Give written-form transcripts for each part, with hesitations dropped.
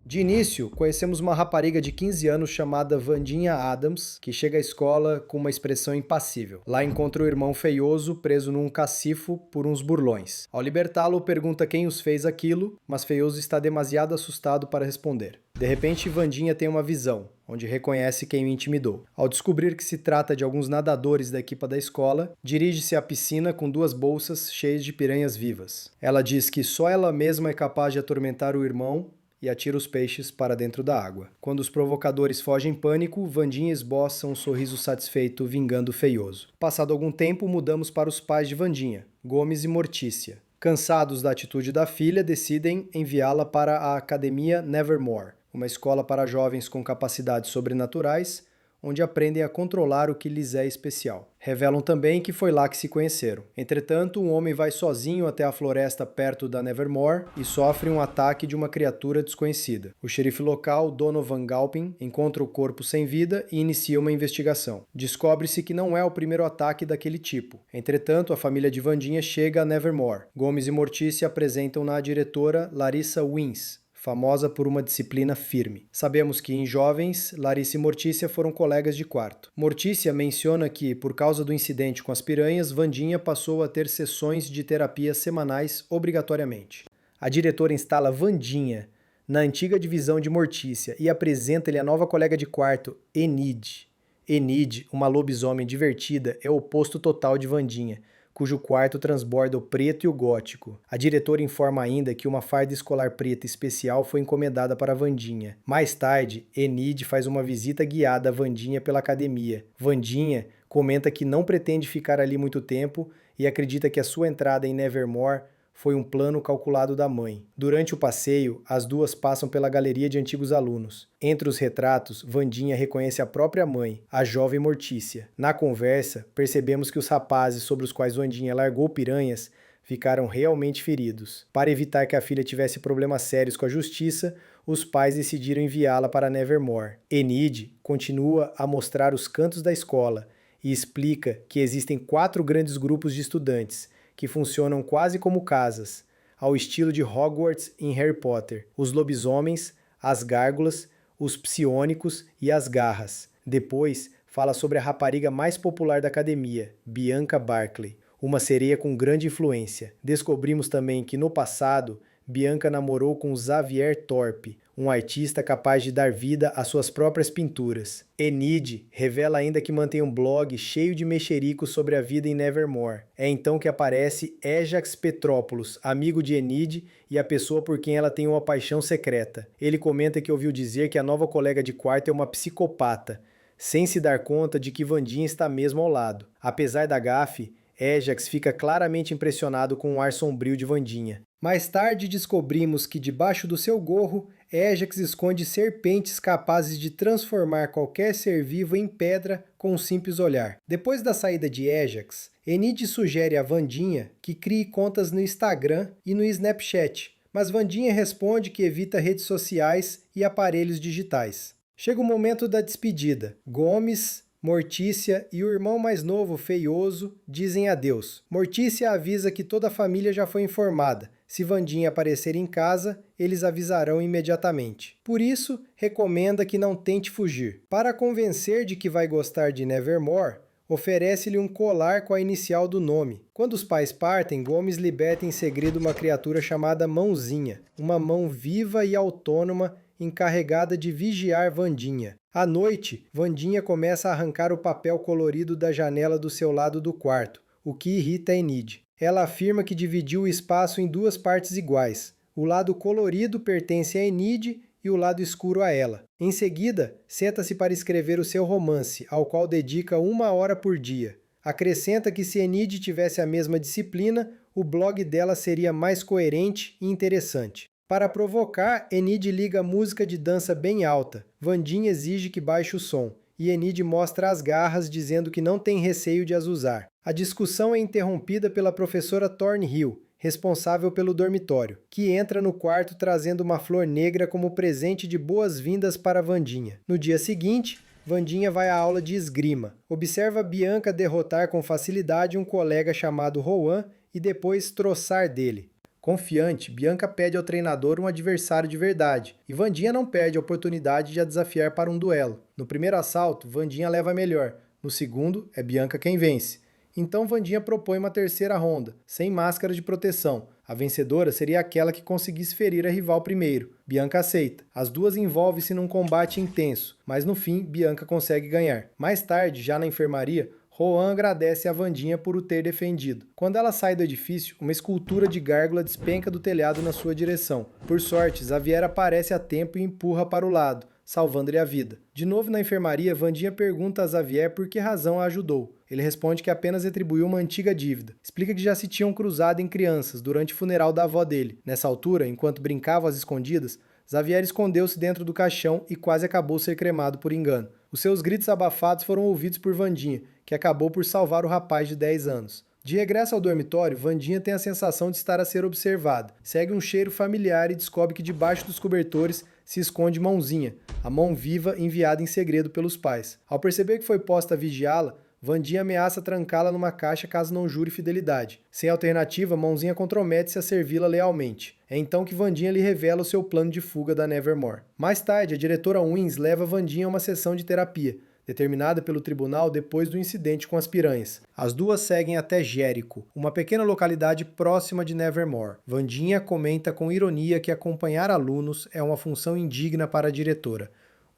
De início, conhecemos uma rapariga de 15 anos chamada Vandinha Adams, que chega à escola com uma expressão impassível. Lá encontra o irmão feioso preso num cacifo por uns burlões. Ao libertá-lo, pergunta quem os fez aquilo, mas Feioso está demasiado assustado para responder. De repente, Vandinha tem uma visão, onde reconhece quem o intimidou. Ao descobrir que se trata de alguns nadadores da equipa da escola, dirige-se à piscina com duas bolsas cheias de piranhas vivas. Ela diz que só ela mesma é capaz de atormentar o irmão e atira os peixes para dentro da água. Quando os provocadores fogem em pânico, Vandinha esboça um sorriso satisfeito vingando o Feioso. Passado algum tempo, mudamos para os pais de Vandinha, Gomes e Mortícia. Cansados da atitude da filha, decidem enviá-la para a Academia Nevermore, uma escola para jovens com capacidades sobrenaturais, onde aprendem a controlar o que lhes é especial. Revelam também que foi lá que se conheceram. Entretanto, um homem vai sozinho até a floresta perto da Nevermore e sofre um ataque de uma criatura desconhecida. O xerife local, Donovan Galpin, encontra o corpo sem vida e inicia uma investigação. Descobre-se que não é o primeiro ataque daquele tipo. Entretanto, a família de Vandinha chega a Nevermore. Gomes e Mortícia apresentam-na à diretora Larissa Wins, famosa por uma disciplina firme. Sabemos que, em jovens, Larissa e Mortícia foram colegas de quarto. Mortícia menciona que, por causa do incidente com as piranhas, Vandinha passou a ter sessões de terapia semanais obrigatoriamente. A diretora instala Vandinha na antiga divisão de Mortícia e apresenta-lhe a nova colega de quarto, Enid. Enid, uma lobisomem divertida, é o oposto total de Vandinha, cujo quarto transborda o preto e o gótico. A diretora informa ainda que uma farda escolar preta especial foi encomendada para Vandinha. Mais tarde, Enid faz uma visita guiada a Vandinha pela academia. Vandinha comenta que não pretende ficar ali muito tempo e acredita que a sua entrada em Nevermore foi um plano calculado da mãe. Durante o passeio, as duas passam pela galeria de antigos alunos. Entre os retratos, Vandinha reconhece a própria mãe, a jovem Mortícia. Na conversa, percebemos que os rapazes sobre os quais Vandinha largou piranhas ficaram realmente feridos. Para evitar que a filha tivesse problemas sérios com a justiça, os pais decidiram enviá-la para Nevermore. Enid continua a mostrar os cantos da escola e explica que existem 4 grandes grupos de estudantes, que funcionam quase como casas, ao estilo de Hogwarts em Harry Potter: os lobisomens, as gárgulas, os psionicos e as garras. Depois, fala sobre a rapariga mais popular da academia, Bianca Barclay, uma sereia com grande influência. Descobrimos também que, no passado, Bianca namorou com Xavier Thorpe, um artista capaz de dar vida às suas próprias pinturas. Enid revela ainda que mantém um blog cheio de mexericos sobre a vida em Nevermore. É então que aparece Ajax Petrópolis, amigo de Enid e a pessoa por quem ela tem uma paixão secreta. Ele comenta que ouviu dizer que a nova colega de quarto é uma psicopata, sem se dar conta de que Vandinha está mesmo ao lado. Apesar da gafe, Ajax fica claramente impressionado com o ar sombrio de Vandinha. Mais tarde descobrimos que debaixo do seu gorro, Ajax esconde serpentes capazes de transformar qualquer ser vivo em pedra com um simples olhar. Depois da saída de Ajax, Enid sugere a Vandinha que crie contas no Instagram e no Snapchat, mas Vandinha responde que evita redes sociais e aparelhos digitais. Chega o momento da despedida. Gomes, Mortícia e o irmão mais novo, Feioso, dizem adeus. Mortícia avisa que toda a família já foi informada. Se Vandinha aparecer em casa, eles avisarão imediatamente. Por isso, recomenda que não tente fugir. Para convencer de que vai gostar de Nevermore, oferece-lhe um colar com a inicial do nome. Quando os pais partem, Gomes liberta em segredo uma criatura chamada Mãozinha, uma mão viva e autônoma encarregada de vigiar Vandinha. À noite, Vandinha começa a arrancar o papel colorido da janela do seu lado do quarto, o que irrita Enid. Ela afirma que dividiu o espaço em 2 partes iguais. O lado colorido pertence a Enid e o lado escuro a ela. Em seguida, senta-se para escrever o seu romance, ao qual dedica 1 hora por dia. Acrescenta que se Enid tivesse a mesma disciplina, o blog dela seria mais coerente e interessante. Para provocar, Enid liga música de dança bem alta. Vandinha exige que baixe o som, e Enid mostra as garras dizendo que não tem receio de as usar. A discussão é interrompida pela professora Thornhill, responsável pelo dormitório, que entra no quarto trazendo uma flor negra como presente de boas-vindas para Vandinha. No dia seguinte, Vandinha vai à aula de esgrima. Observa Bianca derrotar com facilidade um colega chamado Rowan e depois troçar dele. Confiante, Bianca pede ao treinador um adversário de verdade, e Wandinha não perde a oportunidade de a desafiar para um duelo. No primeiro assalto, Wandinha leva a melhor, no segundo, é Bianca quem vence. Então Wandinha propõe uma terceira ronda, sem máscara de proteção. A vencedora seria aquela que conseguisse ferir a rival primeiro. Bianca aceita. As duas envolvem-se num combate intenso, mas no fim, Bianca consegue ganhar. Mais tarde, já na enfermaria, Rohan agradece a Wandinha por o ter defendido. Quando ela sai do edifício, uma escultura de gárgula despenca do telhado na sua direção. Por sorte, Xavier aparece a tempo e empurra para o lado, salvando-lhe a vida. De novo na enfermaria, Wandinha pergunta a Xavier por que razão a ajudou. Ele responde que apenas retribuiu uma antiga dívida. Explica que já se tinham cruzado em crianças, durante o funeral da avó dele. Nessa altura, enquanto brincavam às escondidas, Xavier escondeu-se dentro do caixão e quase acabou ser cremado por engano. Os seus gritos abafados foram ouvidos por Wandinha, que acabou por salvar o rapaz de 10 anos. De regresso ao dormitório, Wandinha tem a sensação de estar a ser observada. Segue um cheiro familiar e descobre que debaixo dos cobertores se esconde Mãozinha, a mão viva enviada em segredo pelos pais. Ao perceber que foi posta a vigiá-la, Wandinha ameaça trancá-la numa caixa caso não jure fidelidade. Sem alternativa, Mãozinha compromete-se a servi-la lealmente. É então que Wandinha lhe revela o seu plano de fuga da Nevermore. Mais tarde, a diretora Wins leva Wandinha a uma sessão de terapia, determinada pelo tribunal depois do incidente com as piranhas. As duas seguem até Jericho, uma pequena localidade próxima de Nevermore. Wandinha comenta com ironia que acompanhar alunos é uma função indigna para a diretora.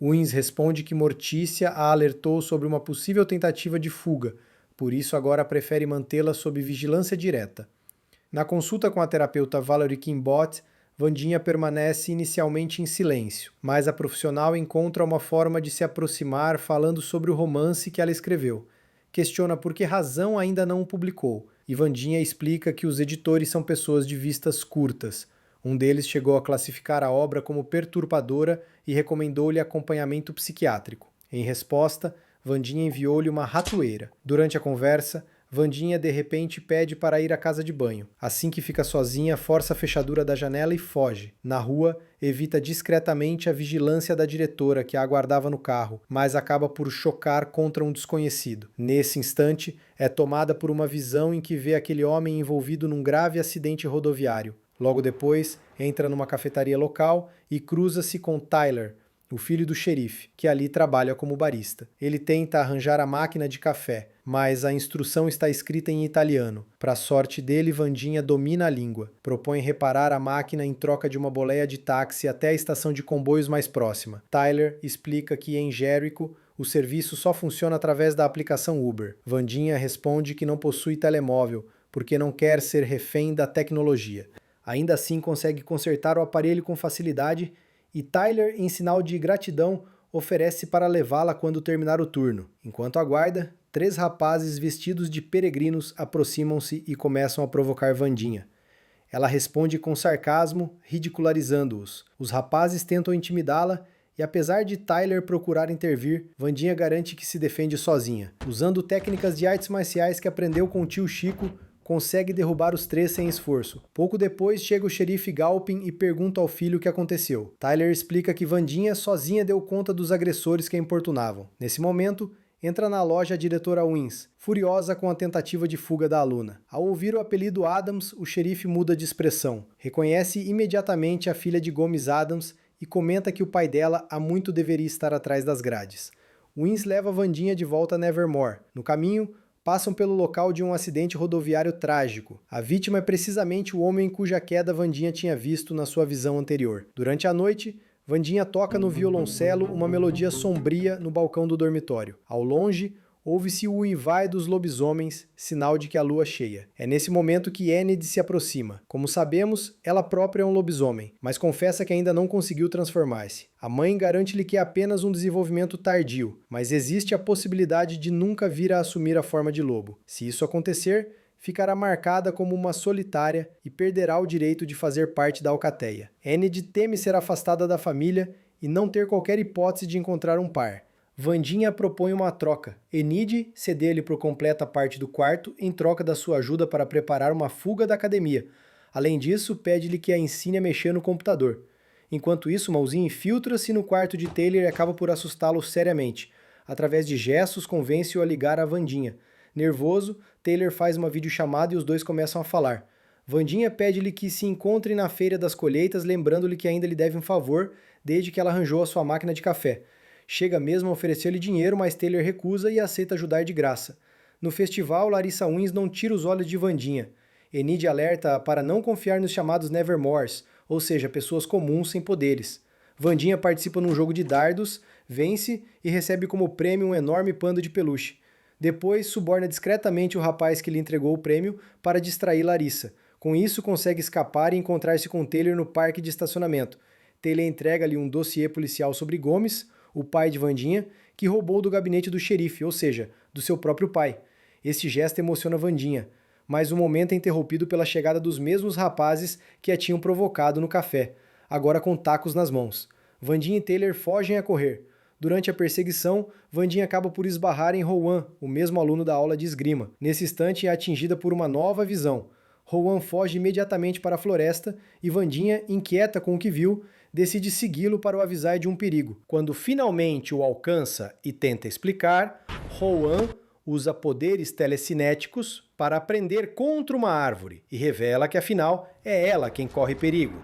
Wins responde que Mortícia a alertou sobre uma possível tentativa de fuga, por isso agora prefere mantê-la sob vigilância direta. Na consulta com a terapeuta Valerie Kimbott, Wandinha permanece inicialmente em silêncio, mas a profissional encontra uma forma de se aproximar falando sobre o romance que ela escreveu. Questiona por que razão ainda não o publicou, e Wandinha explica que os editores são pessoas de vistas curtas. Um deles chegou a classificar a obra como perturbadora e recomendou-lhe acompanhamento psiquiátrico. Em resposta, Wandinha enviou-lhe uma ratoeira. Durante a conversa, Wandinha de repente pede para ir à casa de banho. Assim que fica sozinha, força a fechadura da janela e foge. Na rua, evita discretamente a vigilância da diretora que a aguardava no carro, mas acaba por chocar contra um desconhecido. Nesse instante, é tomada por uma visão em que vê aquele homem envolvido num grave acidente rodoviário. Logo depois, entra numa cafetaria local e cruza-se com Tyler, o filho do xerife, que ali trabalha como barista. Ele tenta arranjar a máquina de café, mas a instrução está escrita em italiano. Para sorte dele, Wandinha domina a língua. Propõe reparar a máquina em troca de uma boleia de táxi até a estação de comboios mais próxima. Tyler explica que em Jericho o serviço só funciona através da aplicação Uber. Wandinha responde que não possui telemóvel, porque não quer ser refém da tecnologia. Ainda assim consegue consertar o aparelho com facilidade e Tyler, em sinal de gratidão, oferece para levá-la quando terminar o turno. Enquanto aguarda, 3 rapazes vestidos de peregrinos aproximam-se e começam a provocar Wandinha. Ela responde com sarcasmo, ridicularizando-os. Os rapazes tentam intimidá-la e apesar de Tyler procurar intervir, Wandinha garante que se defende sozinha. Usando técnicas de artes marciais que aprendeu com o tio Chico, consegue derrubar os 3 sem esforço. Pouco depois chega o xerife Galpin e pergunta ao filho o que aconteceu. Tyler explica que Wandinha sozinha deu conta dos agressores que a importunavam. Nesse momento, entra na loja a diretora Wins, furiosa com a tentativa de fuga da aluna. Ao ouvir o apelido Adams, o xerife muda de expressão. Reconhece imediatamente a filha de Gomes Adams e comenta que o pai dela há muito deveria estar atrás das grades. Wins leva Wandinha de volta a Nevermore. No caminho, passam pelo local de um acidente rodoviário trágico. A vítima é precisamente o homem cuja queda Wandinha tinha visto na sua visão anterior. Durante a noite, Wandinha toca no violoncelo uma melodia sombria no balcão do dormitório. Ao longe, ouve-se o uivar dos lobisomens, sinal de que a lua cheia. É nesse momento que Enid se aproxima. Como sabemos, ela própria é um lobisomem, mas confessa que ainda não conseguiu transformar-se. A mãe garante-lhe que é apenas um desenvolvimento tardio, mas existe a possibilidade de nunca vir a assumir a forma de lobo. Se isso acontecer, ficará marcada como uma solitária e perderá o direito de fazer parte da alcateia. Enid teme ser afastada da família e não ter qualquer hipótese de encontrar um par. Wandinha propõe uma troca. Enid cede-lhe por completa parte do quarto em troca da sua ajuda para preparar uma fuga da academia. Além disso, pede-lhe que a ensine a mexer no computador. Enquanto isso, Mãozinha infiltra-se no quarto de Taylor e acaba por assustá-lo seriamente. Através de gestos, convence-o a ligar a Wandinha. Nervoso, Taylor faz uma videochamada e os dois começam a falar. Wandinha pede-lhe que se encontrem na feira das colheitas, lembrando-lhe que ainda lhe deve um favor, desde que ela arranjou a sua máquina de café. Chega mesmo a oferecer-lhe dinheiro, mas Taylor recusa e aceita ajudar de graça. No festival, Larissa Wins não tira os olhos de Wandinha. Enid alerta para não confiar nos chamados Nevermores, ou seja, pessoas comuns sem poderes. Wandinha participa num jogo de dardos, vence e recebe como prêmio um enorme panda de peluche. Depois, suborna discretamente o rapaz que lhe entregou o prêmio para distrair Larissa. Com isso, consegue escapar e encontrar-se com Taylor no parque de estacionamento. Taylor entrega-lhe um dossiê policial sobre Gomes, o pai de Wandinha, que roubou do gabinete do xerife, ou seja, do seu próprio pai. Este gesto emociona Wandinha, mas o momento é interrompido pela chegada dos mesmos rapazes que a tinham provocado no café, agora com tacos nas mãos. Wandinha e Taylor fogem a correr. Durante a perseguição, Wandinha acaba por esbarrar em Rowan, o mesmo aluno da aula de esgrima. Nesse instante é atingida por uma nova visão. Rowan foge imediatamente para a floresta e Wandinha, inquieta com o que viu, decide segui-lo para o avisar de um perigo. Quando finalmente o alcança e tenta explicar, Rowan usa poderes telecinéticos para aprender contra uma árvore e revela que afinal é ela quem corre perigo.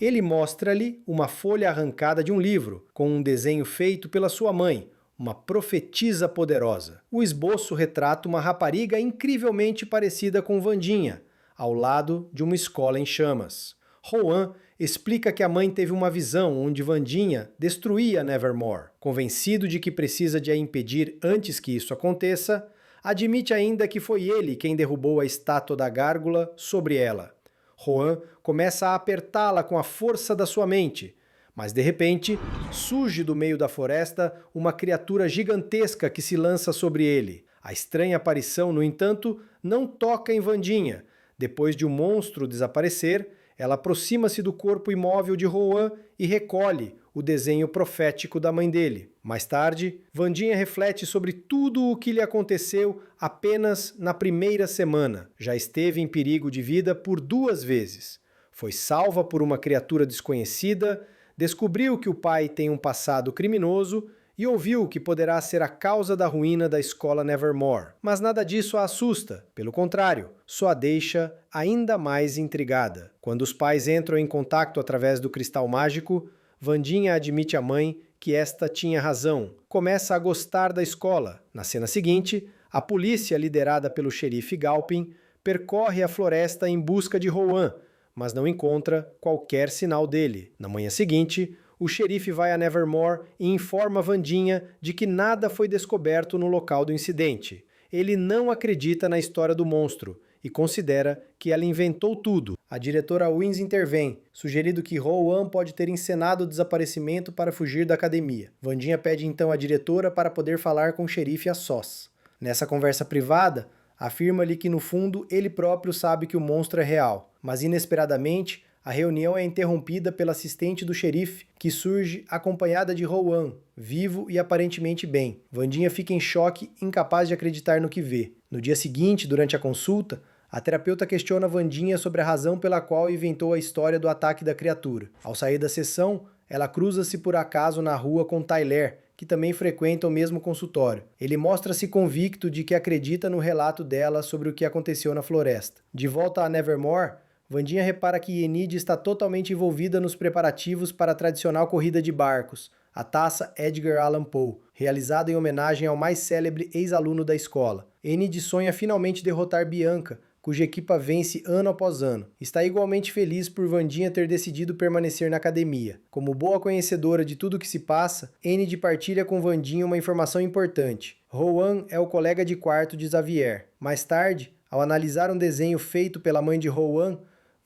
Ele mostra-lhe uma folha arrancada de um livro, com um desenho feito pela sua mãe, uma profetisa poderosa. O esboço retrata uma rapariga incrivelmente parecida com Wandinha, ao lado de uma escola em chamas. Rowan explica que a mãe teve uma visão onde Wandinha destruía Nevermore. Convencido de que precisa de a impedir antes que isso aconteça, admite ainda que foi ele quem derrubou a estátua da gárgula sobre ela. Rowan começa a apertá-la com a força da sua mente, mas de repente surge do meio da floresta uma criatura gigantesca que se lança sobre ele. A estranha aparição, no entanto, não toca em Wandinha. Depois de o monstro desaparecer, ela aproxima-se do corpo imóvel de Rowan e recolhe o desenho profético da mãe dele. Mais tarde, Wandinha reflete sobre tudo o que lhe aconteceu apenas na primeira semana. Já esteve em perigo de vida por 2 vezes. Foi salva por uma criatura desconhecida, descobriu que o pai tem um passado criminoso e ouviu que poderá ser a causa da ruína da escola Nevermore. Mas nada disso a assusta, pelo contrário, só a deixa ainda mais intrigada. Quando os pais entram em contato através do cristal mágico, Wandinha admite à mãe que esta tinha razão. Começa a gostar da escola. Na cena seguinte, a polícia, liderada pelo xerife Galpin, percorre a floresta em busca de Rowan, mas não encontra qualquer sinal dele. Na manhã seguinte, o xerife vai a Nevermore e informa Wandinha de que nada foi descoberto no local do incidente. Ele não acredita na história do monstro e considera que ela inventou tudo. A diretora Wins intervém, sugerindo que Rowan pode ter encenado o desaparecimento para fugir da academia. Wandinha pede então à diretora para poder falar com o xerife a sós. Nessa conversa privada, afirma-lhe que no fundo ele próprio sabe que o monstro é real, mas inesperadamente a reunião é interrompida pela assistente do xerife, que surge acompanhada de Rowan, vivo e aparentemente bem. Wandinha fica em choque, incapaz de acreditar no que vê. No dia seguinte, durante a consulta, a terapeuta questiona Wandinha sobre a razão pela qual inventou a história do ataque da criatura. Ao sair da sessão, ela cruza-se por acaso na rua com Tyler, que também frequenta o mesmo consultório. Ele mostra-se convicto de que acredita no relato dela sobre o que aconteceu na floresta. De volta a Nevermore, Wandinha repara que Enid está totalmente envolvida nos preparativos para a tradicional corrida de barcos, a taça Edgar Allan Poe, realizada em homenagem ao mais célebre ex-aluno da escola. Enid sonha finalmente derrotar Bianca, cuja equipa vence ano após ano. Está igualmente feliz por Wandinha ter decidido permanecer na academia. Como boa conhecedora de tudo o que se passa, Enid partilha com Wandinha uma informação importante. Rowan é o colega de quarto de Xavier. Mais tarde, ao analisar um desenho feito pela mãe de Rowan,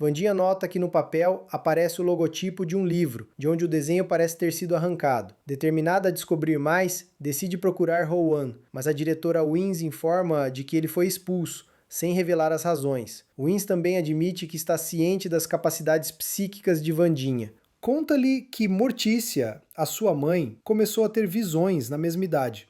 Wandinha nota que no papel aparece o logotipo de um livro, de onde o desenho parece ter sido arrancado. Determinada a descobrir mais, decide procurar Rowan, mas a diretora Wins informa de que ele foi expulso, sem revelar as razões. Wins também admite que está ciente das capacidades psíquicas de Wandinha. Conta-lhe que Mortícia, a sua mãe, começou a ter visões na mesma idade.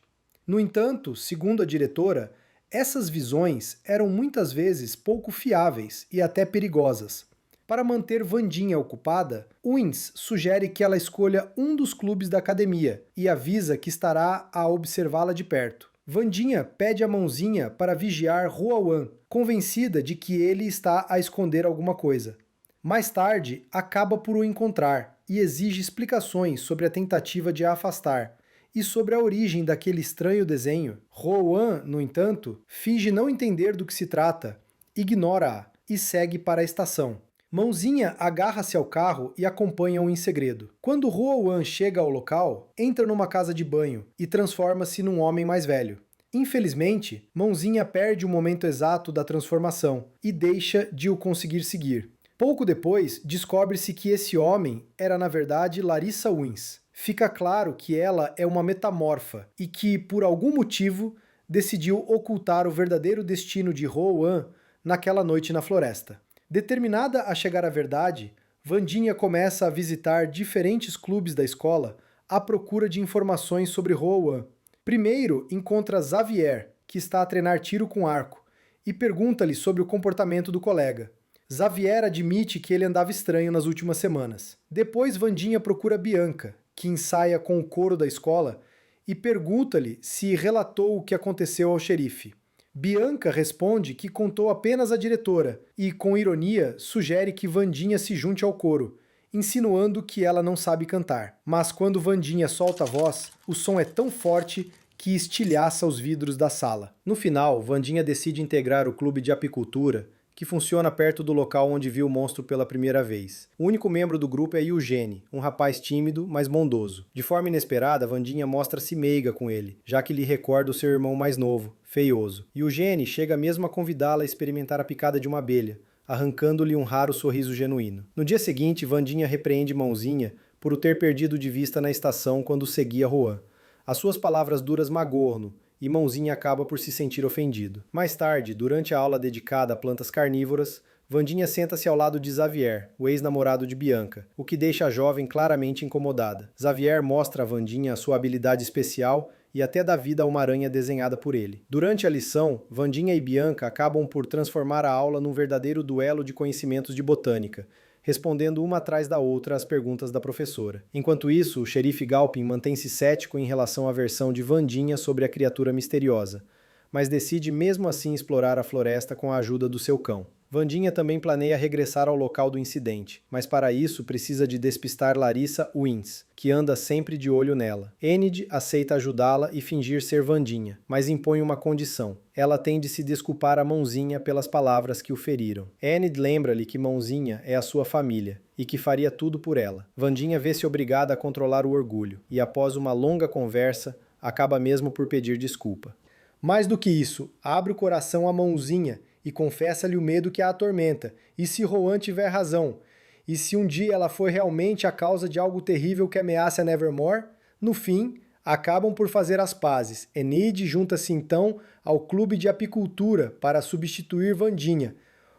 No entanto, segundo a diretora, essas visões eram muitas vezes pouco fiáveis e até perigosas. Para manter Wandinha ocupada, Wins sugere que ela escolha um dos clubes da academia e avisa que estará a observá-la de perto. Vandinha pede a Mãozinha para vigiar Rowan, convencida de que ele está a esconder alguma coisa. Mais tarde, acaba por o encontrar e exige explicações sobre a tentativa de a afastar e sobre a origem daquele estranho desenho. Rowan, no entanto, finge não entender do que se trata, ignora-a e segue para a estação. Mãozinha agarra-se ao carro e acompanha-o em segredo. Quando Rowan chega ao local, entra numa casa de banho e transforma-se num homem mais velho. Infelizmente, Mãozinha perde o momento exato da transformação e deixa de o conseguir seguir. Pouco depois, descobre-se que esse homem era na verdade Larissa Wins. Fica claro que ela é uma metamorfa e que, por algum motivo, decidiu ocultar o verdadeiro destino de Rowan naquela noite na floresta. Determinada a chegar à verdade, Vandinha começa a visitar diferentes clubes da escola à procura de informações sobre Rowan. Primeiro, encontra Xavier, que está a treinar tiro com arco, e pergunta-lhe sobre o comportamento do colega. Xavier admite que ele andava estranho nas últimas semanas. Depois, Vandinha procura Bianca, que ensaia com o coro da escola, e pergunta-lhe se relatou o que aconteceu ao xerife. Bianca responde que contou apenas à diretora e, com ironia, sugere que Vandinha se junte ao coro, insinuando que ela não sabe cantar. Mas quando Vandinha solta a voz, o som é tão forte que estilhaça os vidros da sala. No final, Vandinha decide integrar o clube de apicultura, que funciona perto do local onde viu o monstro pela primeira vez. O único membro do grupo é Eugene, um rapaz tímido, mas bondoso. De forma inesperada, Vandinha mostra-se meiga com ele, já que lhe recorda o seu irmão mais novo, feioso. Eugene chega mesmo a convidá-la a experimentar a picada de uma abelha, arrancando-lhe um raro sorriso genuíno. No dia seguinte, Vandinha repreende Mãozinha por o ter perdido de vista na estação quando seguia Rowan. As suas palavras duras magoam-no, e Mãozinha acaba por se sentir ofendido. Mais tarde, durante a aula dedicada a plantas carnívoras, Vandinha senta-se ao lado de Xavier, o ex-namorado de Bianca, o que deixa a jovem claramente incomodada. Xavier mostra a Vandinha a sua habilidade especial e até dá vida a uma aranha desenhada por ele. Durante a lição, Vandinha e Bianca acabam por transformar a aula num verdadeiro duelo de conhecimentos de botânica, respondendo uma atrás da outra às perguntas da professora. Enquanto isso, o xerife Galpin mantém-se cético em relação à versão de Vandinha sobre a criatura misteriosa, mas decide mesmo assim explorar a floresta com a ajuda do seu cão. Vandinha também planeia regressar ao local do incidente, mas para isso precisa de despistar Larissa Wins, que anda sempre de olho nela. Enid aceita ajudá-la e fingir ser Vandinha, mas impõe uma condição. Ela tem de se desculpar a Mãozinha pelas palavras que o feriram. Enid lembra-lhe que Mãozinha é a sua família e que faria tudo por ela. Vandinha vê-se obrigada a controlar o orgulho e, após uma longa conversa, acaba mesmo por pedir desculpa. Mais do que isso, abre o coração a Mãozinha e confessa-lhe o medo que a atormenta, e se Rowan tiver razão, e se um dia ela for realmente a causa de algo terrível que ameaça a Nevermore, no fim, acabam por fazer as pazes. Enid junta-se então ao clube de apicultura para substituir Vandinha,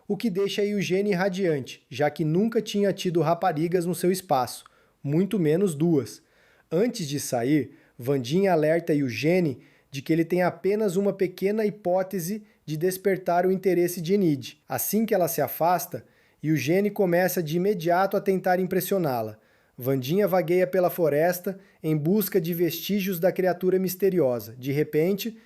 o que deixa Eugene radiante, já que nunca tinha tido raparigas no seu espaço, muito menos duas. Antes de sair, Vandinha alerta Eugene de que ele tem apenas uma pequena hipótese de despertar o interesse de Enid. Assim que ela se afasta, Eugene começa de imediato a tentar impressioná-la. Vandinha vagueia pela floresta em busca de vestígios da criatura misteriosa. De repente,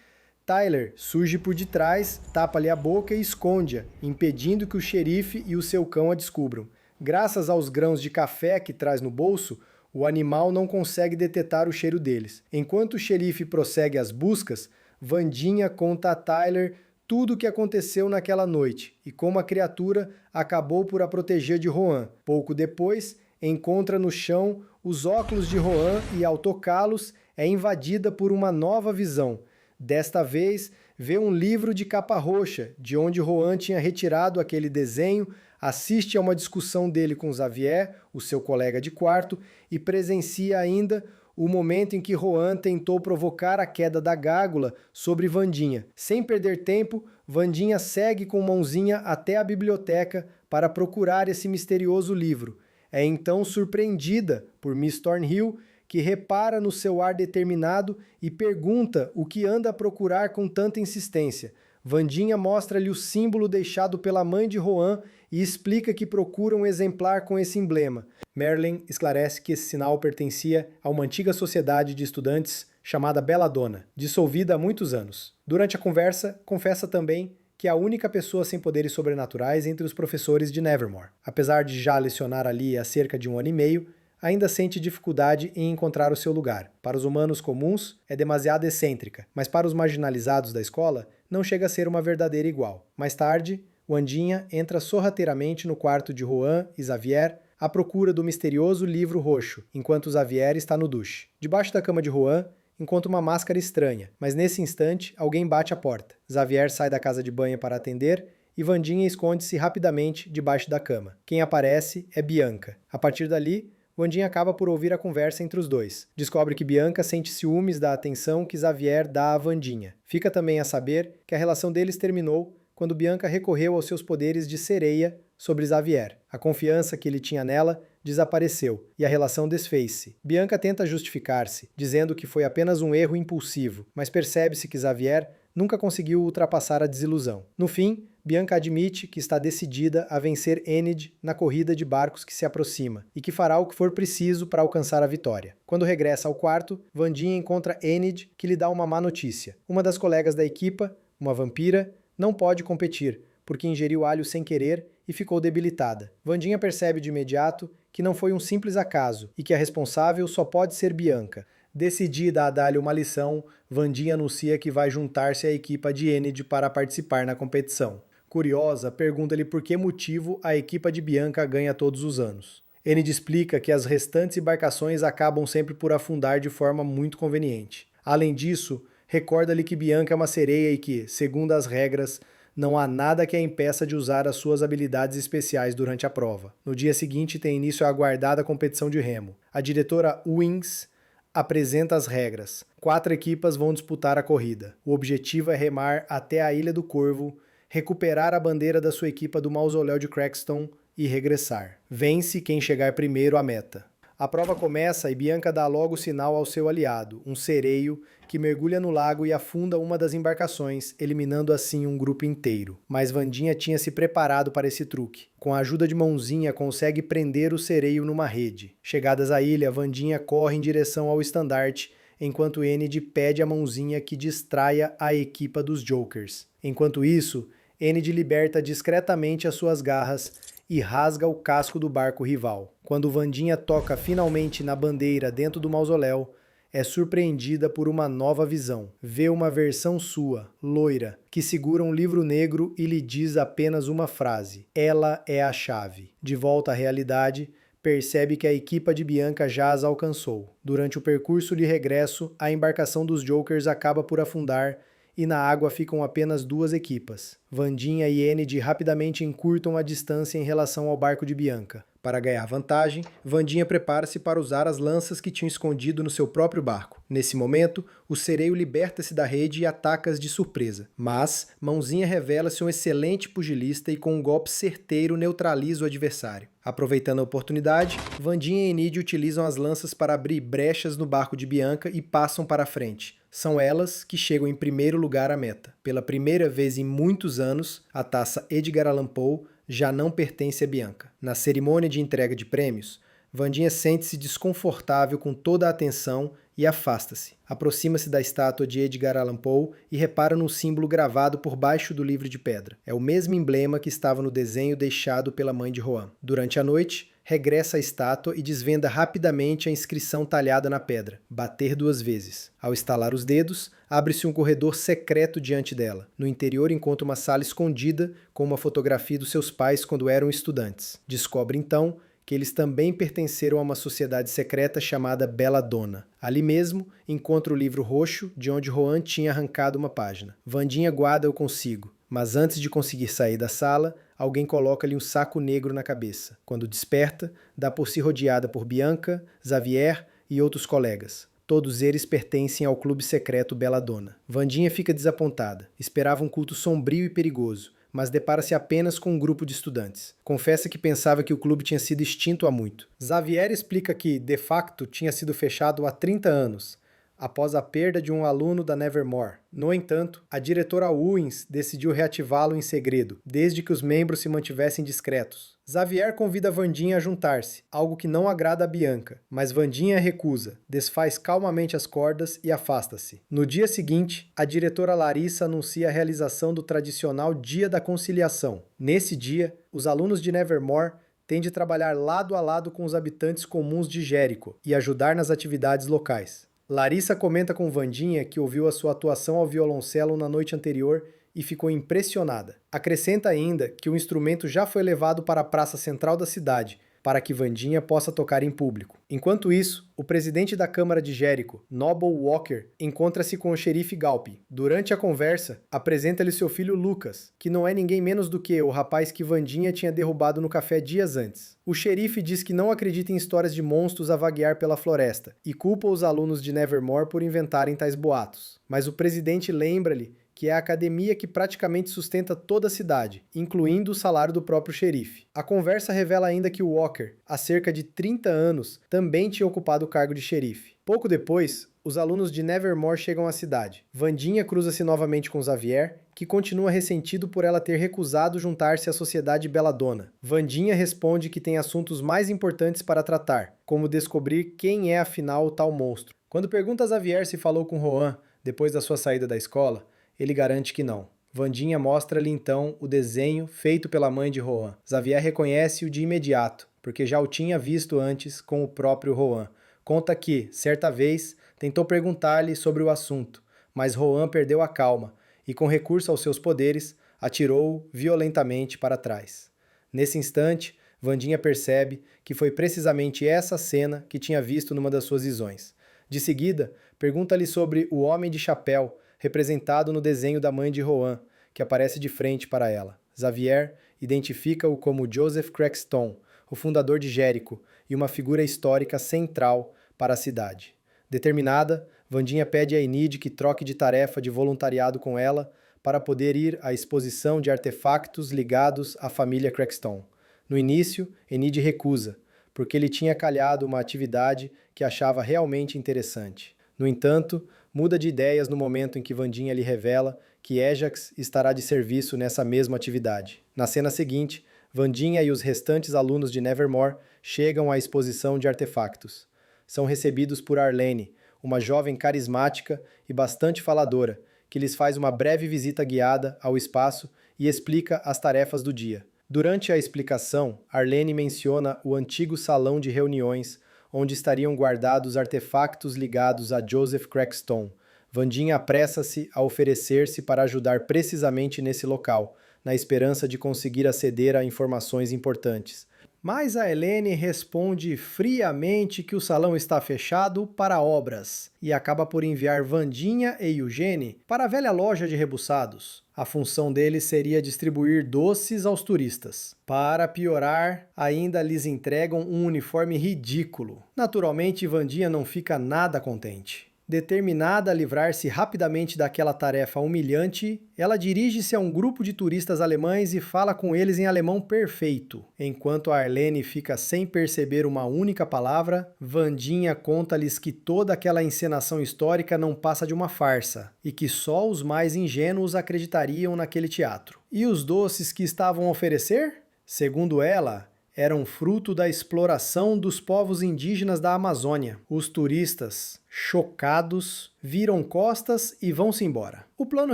Tyler surge por detrás, tapa-lhe a boca e esconde-a, impedindo que o xerife e o seu cão a descubram. Graças aos grãos de café que traz no bolso, o animal não consegue detectar o cheiro deles. Enquanto o xerife prossegue as buscas, Vandinha conta a Tyler tudo o que aconteceu naquela noite e como a criatura acabou por a proteger de Rowan. Pouco depois, encontra no chão os óculos de Rowan e, ao tocá-los, é invadida por uma nova visão. Desta vez, vê um livro de capa roxa, de onde Rowan tinha retirado aquele desenho, assiste a uma discussão dele com Xavier, o seu colega de quarto, e presencia ainda o momento em que Rowan tentou provocar a queda da gárgula sobre Vandinha. Sem perder tempo, Vandinha segue com Mãozinha até a biblioteca para procurar esse misterioso livro. É então surpreendida por Miss Thornhill, que repara no seu ar determinado e pergunta o que anda a procurar com tanta insistência. Vandinha mostra-lhe o símbolo deixado pela mãe de Rowan e explica que procura um exemplar com esse emblema. Merlin esclarece que esse sinal pertencia a uma antiga sociedade de estudantes chamada Belladonna, dissolvida há muitos anos. Durante a conversa, confessa também que é a única pessoa sem poderes sobrenaturais entre os professores de Nevermore. Apesar de já lecionar ali há cerca de 1 ano e meio, ainda sente dificuldade em encontrar o seu lugar. Para os humanos comuns, é demasiado excêntrica, mas para os marginalizados da escola, não chega a ser uma verdadeira igual. Mais tarde, Wandinha entra sorrateiramente no quarto de Juan e Xavier à procura do misterioso livro roxo, enquanto Xavier está no duche. Debaixo da cama de Juan, encontra uma máscara estranha, mas nesse instante, alguém bate à porta. Xavier sai da casa de banho para atender e Wandinha esconde-se rapidamente debaixo da cama. Quem aparece é Bianca. A partir dali, Wandinha acaba por ouvir a conversa entre os dois. Descobre que Bianca sente ciúmes da atenção que Xavier dá a Wandinha. Fica também a saber que a relação deles terminou quando Bianca recorreu aos seus poderes de sereia sobre Xavier. A confiança que ele tinha nela desapareceu e a relação desfez-se. Bianca tenta justificar-se, dizendo que foi apenas um erro impulsivo, mas percebe-se que Xavier nunca conseguiu ultrapassar a desilusão. No fim, Bianca admite que está decidida a vencer Enid na corrida de barcos que se aproxima e que fará o que for preciso para alcançar a vitória. Quando regressa ao quarto, Wandinha encontra Enid, que lhe dá uma má notícia. Uma das colegas da equipa, uma vampira, não pode competir, porque ingeriu alho sem querer e ficou debilitada. Wandinha percebe de imediato que não foi um simples acaso e que a responsável só pode ser Bianca. Decidida a dar-lhe uma lição, Wandinha anuncia que vai juntar-se à equipa de Enid para participar na competição. Curiosa, pergunta-lhe por que motivo a equipa de Bianca ganha todos os anos. Enid explica que as restantes embarcações acabam sempre por afundar de forma muito conveniente. Além disso, recorda-lhe que Bianca é uma sereia e que, segundo as regras, não há nada que a impeça de usar as suas habilidades especiais durante a prova. No dia seguinte tem início a aguardada competição de remo. A diretora Wings apresenta as regras. 4 equipas vão disputar a corrida. O objetivo é remar até a Ilha do Corvo, recuperar a bandeira da sua equipa do mausoléu de Crackston e regressar. Vence quem chegar primeiro à meta. A prova começa e Bianca dá logo sinal ao seu aliado, um sereio, que mergulha no lago e afunda uma das embarcações, eliminando assim um grupo inteiro. Mas Wandinha tinha se preparado para esse truque. Com a ajuda de Mãozinha, consegue prender o sereio numa rede. Chegadas à ilha, Wandinha corre em direção ao estandarte, enquanto Enid pede a Mãozinha que distraia a equipa dos Jokers. Enquanto isso, Enid liberta discretamente as suas garras e rasga o casco do barco rival. Quando Wandinha toca finalmente na bandeira dentro do mausoléu, é surpreendida por uma nova visão. Vê uma versão sua, loira, que segura um livro negro e lhe diz apenas uma frase: "Ela é a chave". De volta à realidade, percebe que a equipa de Bianca já as alcançou. Durante o percurso de regresso, a embarcação dos Jokers acaba por afundar e na água ficam apenas 2 equipas. Wandinha e Enid rapidamente encurtam a distância em relação ao barco de Bianca. Para ganhar vantagem, Wandinha prepara-se para usar as lanças que tinha escondido no seu próprio barco. Nesse momento, o sereio liberta-se da rede e ataca-as de surpresa. Mas, Mãozinha revela-se um excelente pugilista e com um golpe certeiro neutraliza o adversário. Aproveitando a oportunidade, Wandinha e Enid utilizam as lanças para abrir brechas no barco de Bianca e passam para a frente. São elas que chegam em primeiro lugar à meta. Pela primeira vez em muitos anos, a taça Edgar Allan Poe já não pertence a Bianca. Na cerimônia de entrega de prêmios, Wandinha sente-se desconfortável com toda a atenção e afasta-se. Aproxima-se da estátua de Edgar Allan Poe e repara num símbolo gravado por baixo do livro de pedra. É o mesmo emblema que estava no desenho deixado pela mãe de Juan. Durante a noite, regressa à estátua e desvenda rapidamente a inscrição talhada na pedra: bater 2 vezes. Ao estalar os dedos, abre-se um corredor secreto diante dela. No interior encontra uma sala escondida com uma fotografia dos seus pais quando eram estudantes. Descobre então que eles também pertenceram a uma sociedade secreta chamada Belladonna. Ali mesmo, encontra o livro roxo, de onde Juan tinha arrancado uma página. Wandinha guarda-o consigo, mas antes de conseguir sair da sala, alguém coloca-lhe um saco negro na cabeça. Quando desperta, dá por si rodeada por Bianca, Xavier e outros colegas. Todos eles pertencem ao clube secreto Belladonna. Wandinha fica desapontada. Esperava um culto sombrio e perigoso, mas depara-se apenas com um grupo de estudantes. Confessa que pensava que o clube tinha sido extinto há muito. Xavier explica que, de facto, tinha sido fechado há 30 anos. após a perda de um aluno da Nevermore. No entanto, a diretora Owens decidiu reativá-lo em segredo, desde que os membros se mantivessem discretos. Xavier convida Wandinha a juntar-se, algo que não agrada a Bianca, mas Wandinha recusa, desfaz calmamente as cordas e afasta-se. No dia seguinte, a diretora Larissa anuncia a realização do tradicional Dia da Conciliação. Nesse dia, os alunos de Nevermore têm de trabalhar lado a lado com os habitantes comuns de Jericho e ajudar nas atividades locais. Larissa comenta com Wandinha que ouviu a sua atuação ao violoncelo na noite anterior e ficou impressionada. Acrescenta ainda que o instrumento já foi levado para a praça central da cidade, para que Wandinha possa tocar em público. Enquanto isso, o presidente da Câmara de Jericho, Noble Walker, encontra-se com o xerife Galpin. Durante a conversa, apresenta-lhe seu filho Lucas, que não é ninguém menos do que o rapaz que Wandinha tinha derrubado no café dias antes. O xerife diz que não acredita em histórias de monstros a vaguear pela floresta e culpa os alunos de Nevermore por inventarem tais boatos. Mas o presidente lembra-lhe que é a academia que praticamente sustenta toda a cidade, incluindo o salário do próprio xerife. A conversa revela ainda que Walker, há cerca de 30 anos, também tinha ocupado o cargo de xerife. Pouco depois, os alunos de Nevermore chegam à cidade. Wandinha cruza-se novamente com Xavier, que continua ressentido por ela ter recusado juntar-se à sociedade Belladonna. Wandinha responde que tem assuntos mais importantes para tratar, como descobrir quem é afinal o tal monstro. Quando pergunta a Xavier se falou com Rohan depois da sua saída da escola, ele garante que não. Wandinha mostra-lhe então o desenho feito pela mãe de Rohan. Xavier reconhece-o de imediato, porque já o tinha visto antes com o próprio Rohan. Conta que, certa vez, tentou perguntar-lhe sobre o assunto, mas Rohan perdeu a calma e, com recurso aos seus poderes, atirou-o violentamente para trás. Nesse instante, Wandinha percebe que foi precisamente essa cena que tinha visto numa das suas visões. De seguida, pergunta-lhe sobre o Homem de Chapéu, representado no desenho da mãe de Rohan, que aparece de frente para ela. Xavier identifica-o como Joseph Crackston, o fundador de Jericho, e uma figura histórica central para a cidade. Determinada, Wandinha pede a Enid que troque de tarefa de voluntariado com ela para poder ir à exposição de artefactos ligados à família Crackston. No início, Enid recusa, porque lhe tinha calhado uma atividade que achava realmente interessante. No entanto, muda de ideias no momento em que Wandinha lhe revela que Ajax estará de serviço nessa mesma atividade. Na cena seguinte, Wandinha e os restantes alunos de Nevermore chegam à exposição de artefactos. São recebidos por Arlene, uma jovem carismática e bastante faladora, que lhes faz uma breve visita guiada ao espaço e explica as tarefas do dia. Durante a explicação, Arlene menciona o antigo salão de reuniões onde estariam guardados artefactos ligados a Joseph Crackston. Wandinha apressa-se a oferecer-se para ajudar precisamente nesse local, na esperança de conseguir aceder a informações importantes. Mas a Helene responde friamente que o salão está fechado para obras e acaba por enviar Wandinha e Eugene para a velha loja de rebuçados. A função deles seria distribuir doces aos turistas. Para piorar, ainda lhes entregam um uniforme ridículo. Naturalmente, Wandinha não fica nada contente. Determinada a livrar-se rapidamente daquela tarefa humilhante, ela dirige-se a um grupo de turistas alemães e fala com eles em alemão perfeito. Enquanto a Arlene fica sem perceber uma única palavra, Wandinha conta-lhes que toda aquela encenação histórica não passa de uma farsa, e que só os mais ingênuos acreditariam naquele teatro. E os doces que estavam a oferecer? Segundo ela, eram fruto da exploração dos povos indígenas da Amazônia. Os turistas, chocados, viram costas e vão-se embora. O plano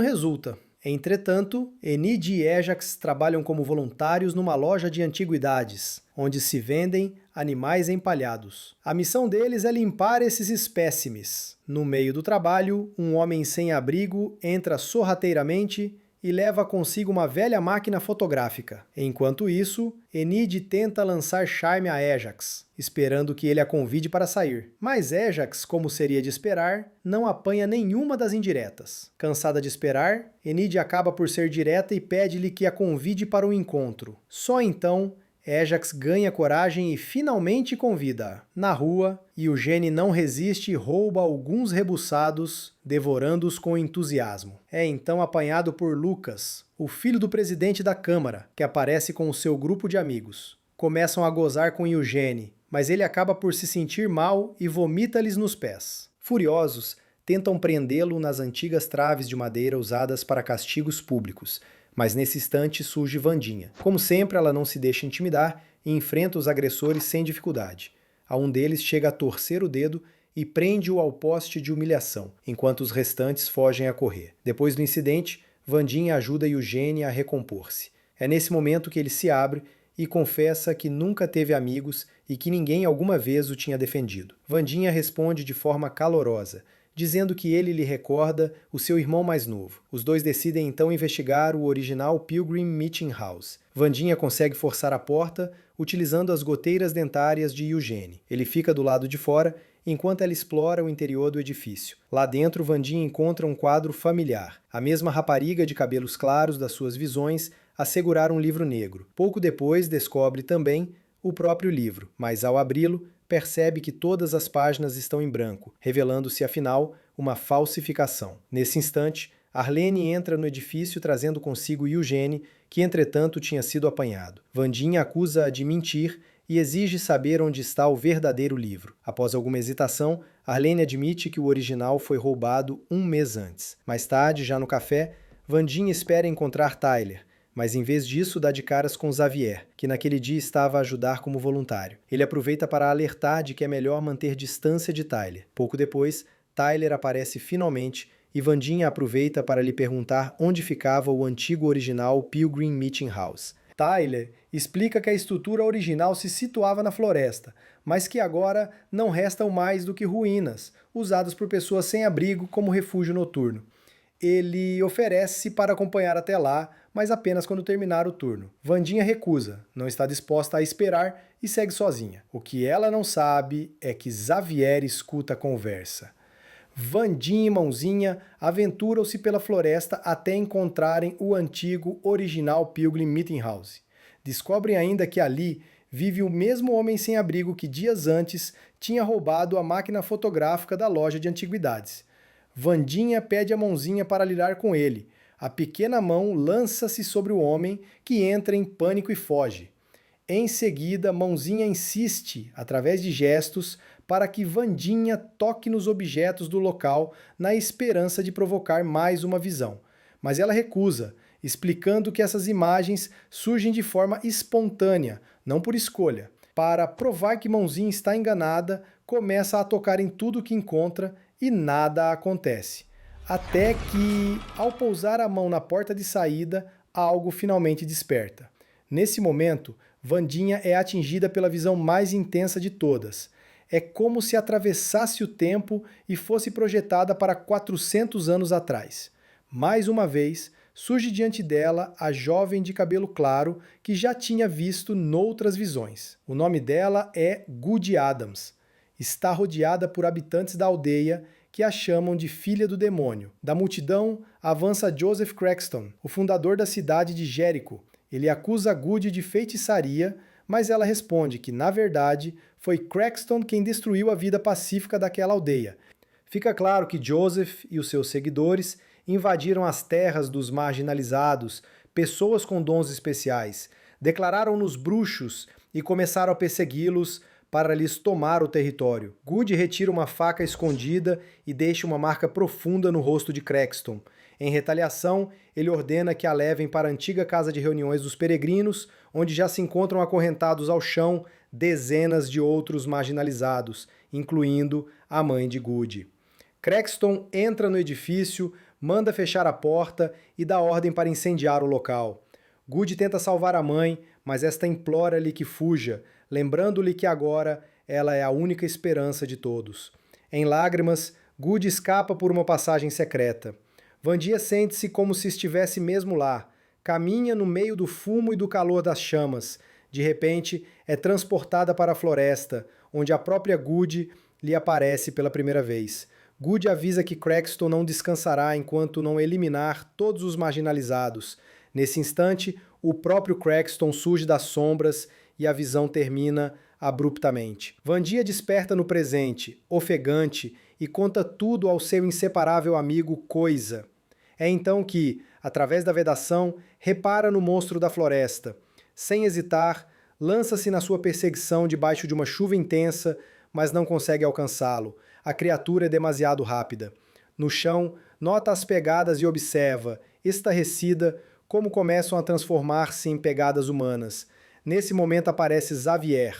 resulta. Entretanto, Enid e Ajax trabalham como voluntários numa loja de antiguidades, onde se vendem animais empalhados. A missão deles é limpar esses espécimes. No meio do trabalho, um homem sem abrigo entra sorrateiramente e leva consigo uma velha máquina fotográfica. Enquanto isso, Enid tenta lançar charme a Ajax, esperando que ele a convide para sair. Mas Ajax, como seria de esperar, não apanha nenhuma das indiretas. Cansada de esperar, Enid acaba por ser direta e pede-lhe que a convide para um encontro. Só então, Ajax ganha coragem e finalmente convida-a. Na rua, Eugene não resiste e rouba alguns rebuçados, devorando-os com entusiasmo. É então apanhado por Lucas, o filho do presidente da Câmara, que aparece com o seu grupo de amigos. Começam a gozar com Eugene, mas ele acaba por se sentir mal e vomita-lhes nos pés. Furiosos, tentam prendê-lo nas antigas traves de madeira usadas para castigos públicos, mas nesse instante surge Wandinha. Como sempre, ela não se deixa intimidar e enfrenta os agressores sem dificuldade. A um deles chega a torcer o dedo e prende-o ao poste de humilhação, enquanto os restantes fogem a correr. Depois do incidente, Wandinha ajuda Eugene a recompor-se. É nesse momento que ele se abre e confessa que nunca teve amigos e que ninguém alguma vez o tinha defendido. Wandinha responde de forma calorosa, dizendo que ele lhe recorda o seu irmão mais novo. Os dois decidem então investigar o original Pilgrim Meeting House. Wandinha consegue forçar a porta utilizando as goteiras dentárias de Eugene. Ele fica do lado de fora enquanto ela explora o interior do edifício. Lá dentro, Wandinha encontra um quadro familiar. A mesma rapariga de cabelos claros das suas visões a segurar um livro negro. Pouco depois, descobre também o próprio livro, mas ao abri-lo, percebe que todas as páginas estão em branco, revelando-se afinal uma falsificação. Nesse instante, Arlene entra no edifício trazendo consigo Eugene, que entretanto tinha sido apanhado. Wandinha acusa-a de mentir e exige saber onde está o verdadeiro livro. Após alguma hesitação, Arlene admite que o original foi roubado um mês antes. Mais tarde, já no café, Wandinha espera encontrar Tyler, mas em vez disso dá de caras com Xavier, que naquele dia estava a ajudar como voluntário. Ele aproveita para alertar de que é melhor manter distância de Tyler. Pouco depois, Tyler aparece finalmente e Wandinha aproveita para lhe perguntar onde ficava o antigo original Pilgrim Meeting House. Tyler explica que a estrutura original se situava na floresta, mas que agora não restam mais do que ruínas, usadas por pessoas sem abrigo como refúgio noturno. Ele oferece para acompanhar até lá, mas apenas quando terminar o turno. Wandinha recusa, não está disposta a esperar e segue sozinha. O que ela não sabe é que Xavier escuta a conversa. Wandinha e Mãozinha aventuram-se pela floresta até encontrarem o antigo original Pilgrim Meeting House. Descobrem ainda que ali vive o mesmo homem sem abrigo que dias antes tinha roubado a máquina fotográfica da loja de antiguidades. Wandinha pede a Mãozinha para lidar com ele. A pequena mão lança-se sobre o homem, que entra em pânico e foge. Em seguida, Mãozinha insiste, através de gestos, para que Wandinha toque nos objetos do local na esperança de provocar mais uma visão. Mas ela recusa, explicando que essas imagens surgem de forma espontânea, não por escolha. Para provar que Mãozinha está enganada, começa a tocar em tudo que encontra e nada acontece. Até que, ao pousar a mão na porta de saída, algo finalmente desperta. Nesse momento, Wandinha é atingida pela visão mais intensa de todas. É como se atravessasse o tempo e fosse projetada para 400 anos atrás. Mais uma vez, surge diante dela a jovem de cabelo claro que já tinha visto noutras visões. O nome dela é Goody Adams. Está rodeada por habitantes da aldeia que a chamam de filha do demônio. Da multidão avança Joseph Craxton, o fundador da cidade de Jericho. Ele acusa Goody de feitiçaria, mas ela responde que, na verdade, foi Craxton quem destruiu a vida pacífica daquela aldeia. Fica claro que Joseph e os seus seguidores invadiram as terras dos marginalizados, pessoas com dons especiais, declararam-nos bruxos e começaram a persegui-los para lhes tomar o território. Goody retira uma faca escondida e deixa uma marca profunda no rosto de Craxton. Em retaliação, ele ordena que a levem para a antiga casa de reuniões dos peregrinos, onde já se encontram acorrentados ao chão dezenas de outros marginalizados, incluindo a mãe de Goody. Craxton entra no edifício, manda fechar a porta e dá ordem para incendiar o local. Goody tenta salvar a mãe, mas esta implora-lhe que fuja, lembrando-lhe que agora ela é a única esperança de todos. Em lágrimas, Goody escapa por uma passagem secreta. Wandinha sente-se como se estivesse mesmo lá. Caminha no meio do fumo e do calor das chamas. De repente, é transportada para a floresta, onde a própria Goody lhe aparece pela primeira vez. Goody avisa que Craxton não descansará enquanto não eliminar todos os marginalizados. Nesse instante, o próprio Craxton surge das sombras e a visão termina abruptamente. Wandinha desperta no presente, ofegante, e conta tudo ao seu inseparável amigo Coisa. É então que, através da vedação, repara no monstro da floresta. Sem hesitar, lança-se na sua perseguição debaixo de uma chuva intensa, mas não consegue alcançá-lo. A criatura é demasiado rápida. No chão, nota as pegadas e observa, estarrecida, como começam a transformar-se em pegadas humanas. Nesse momento aparece Xavier.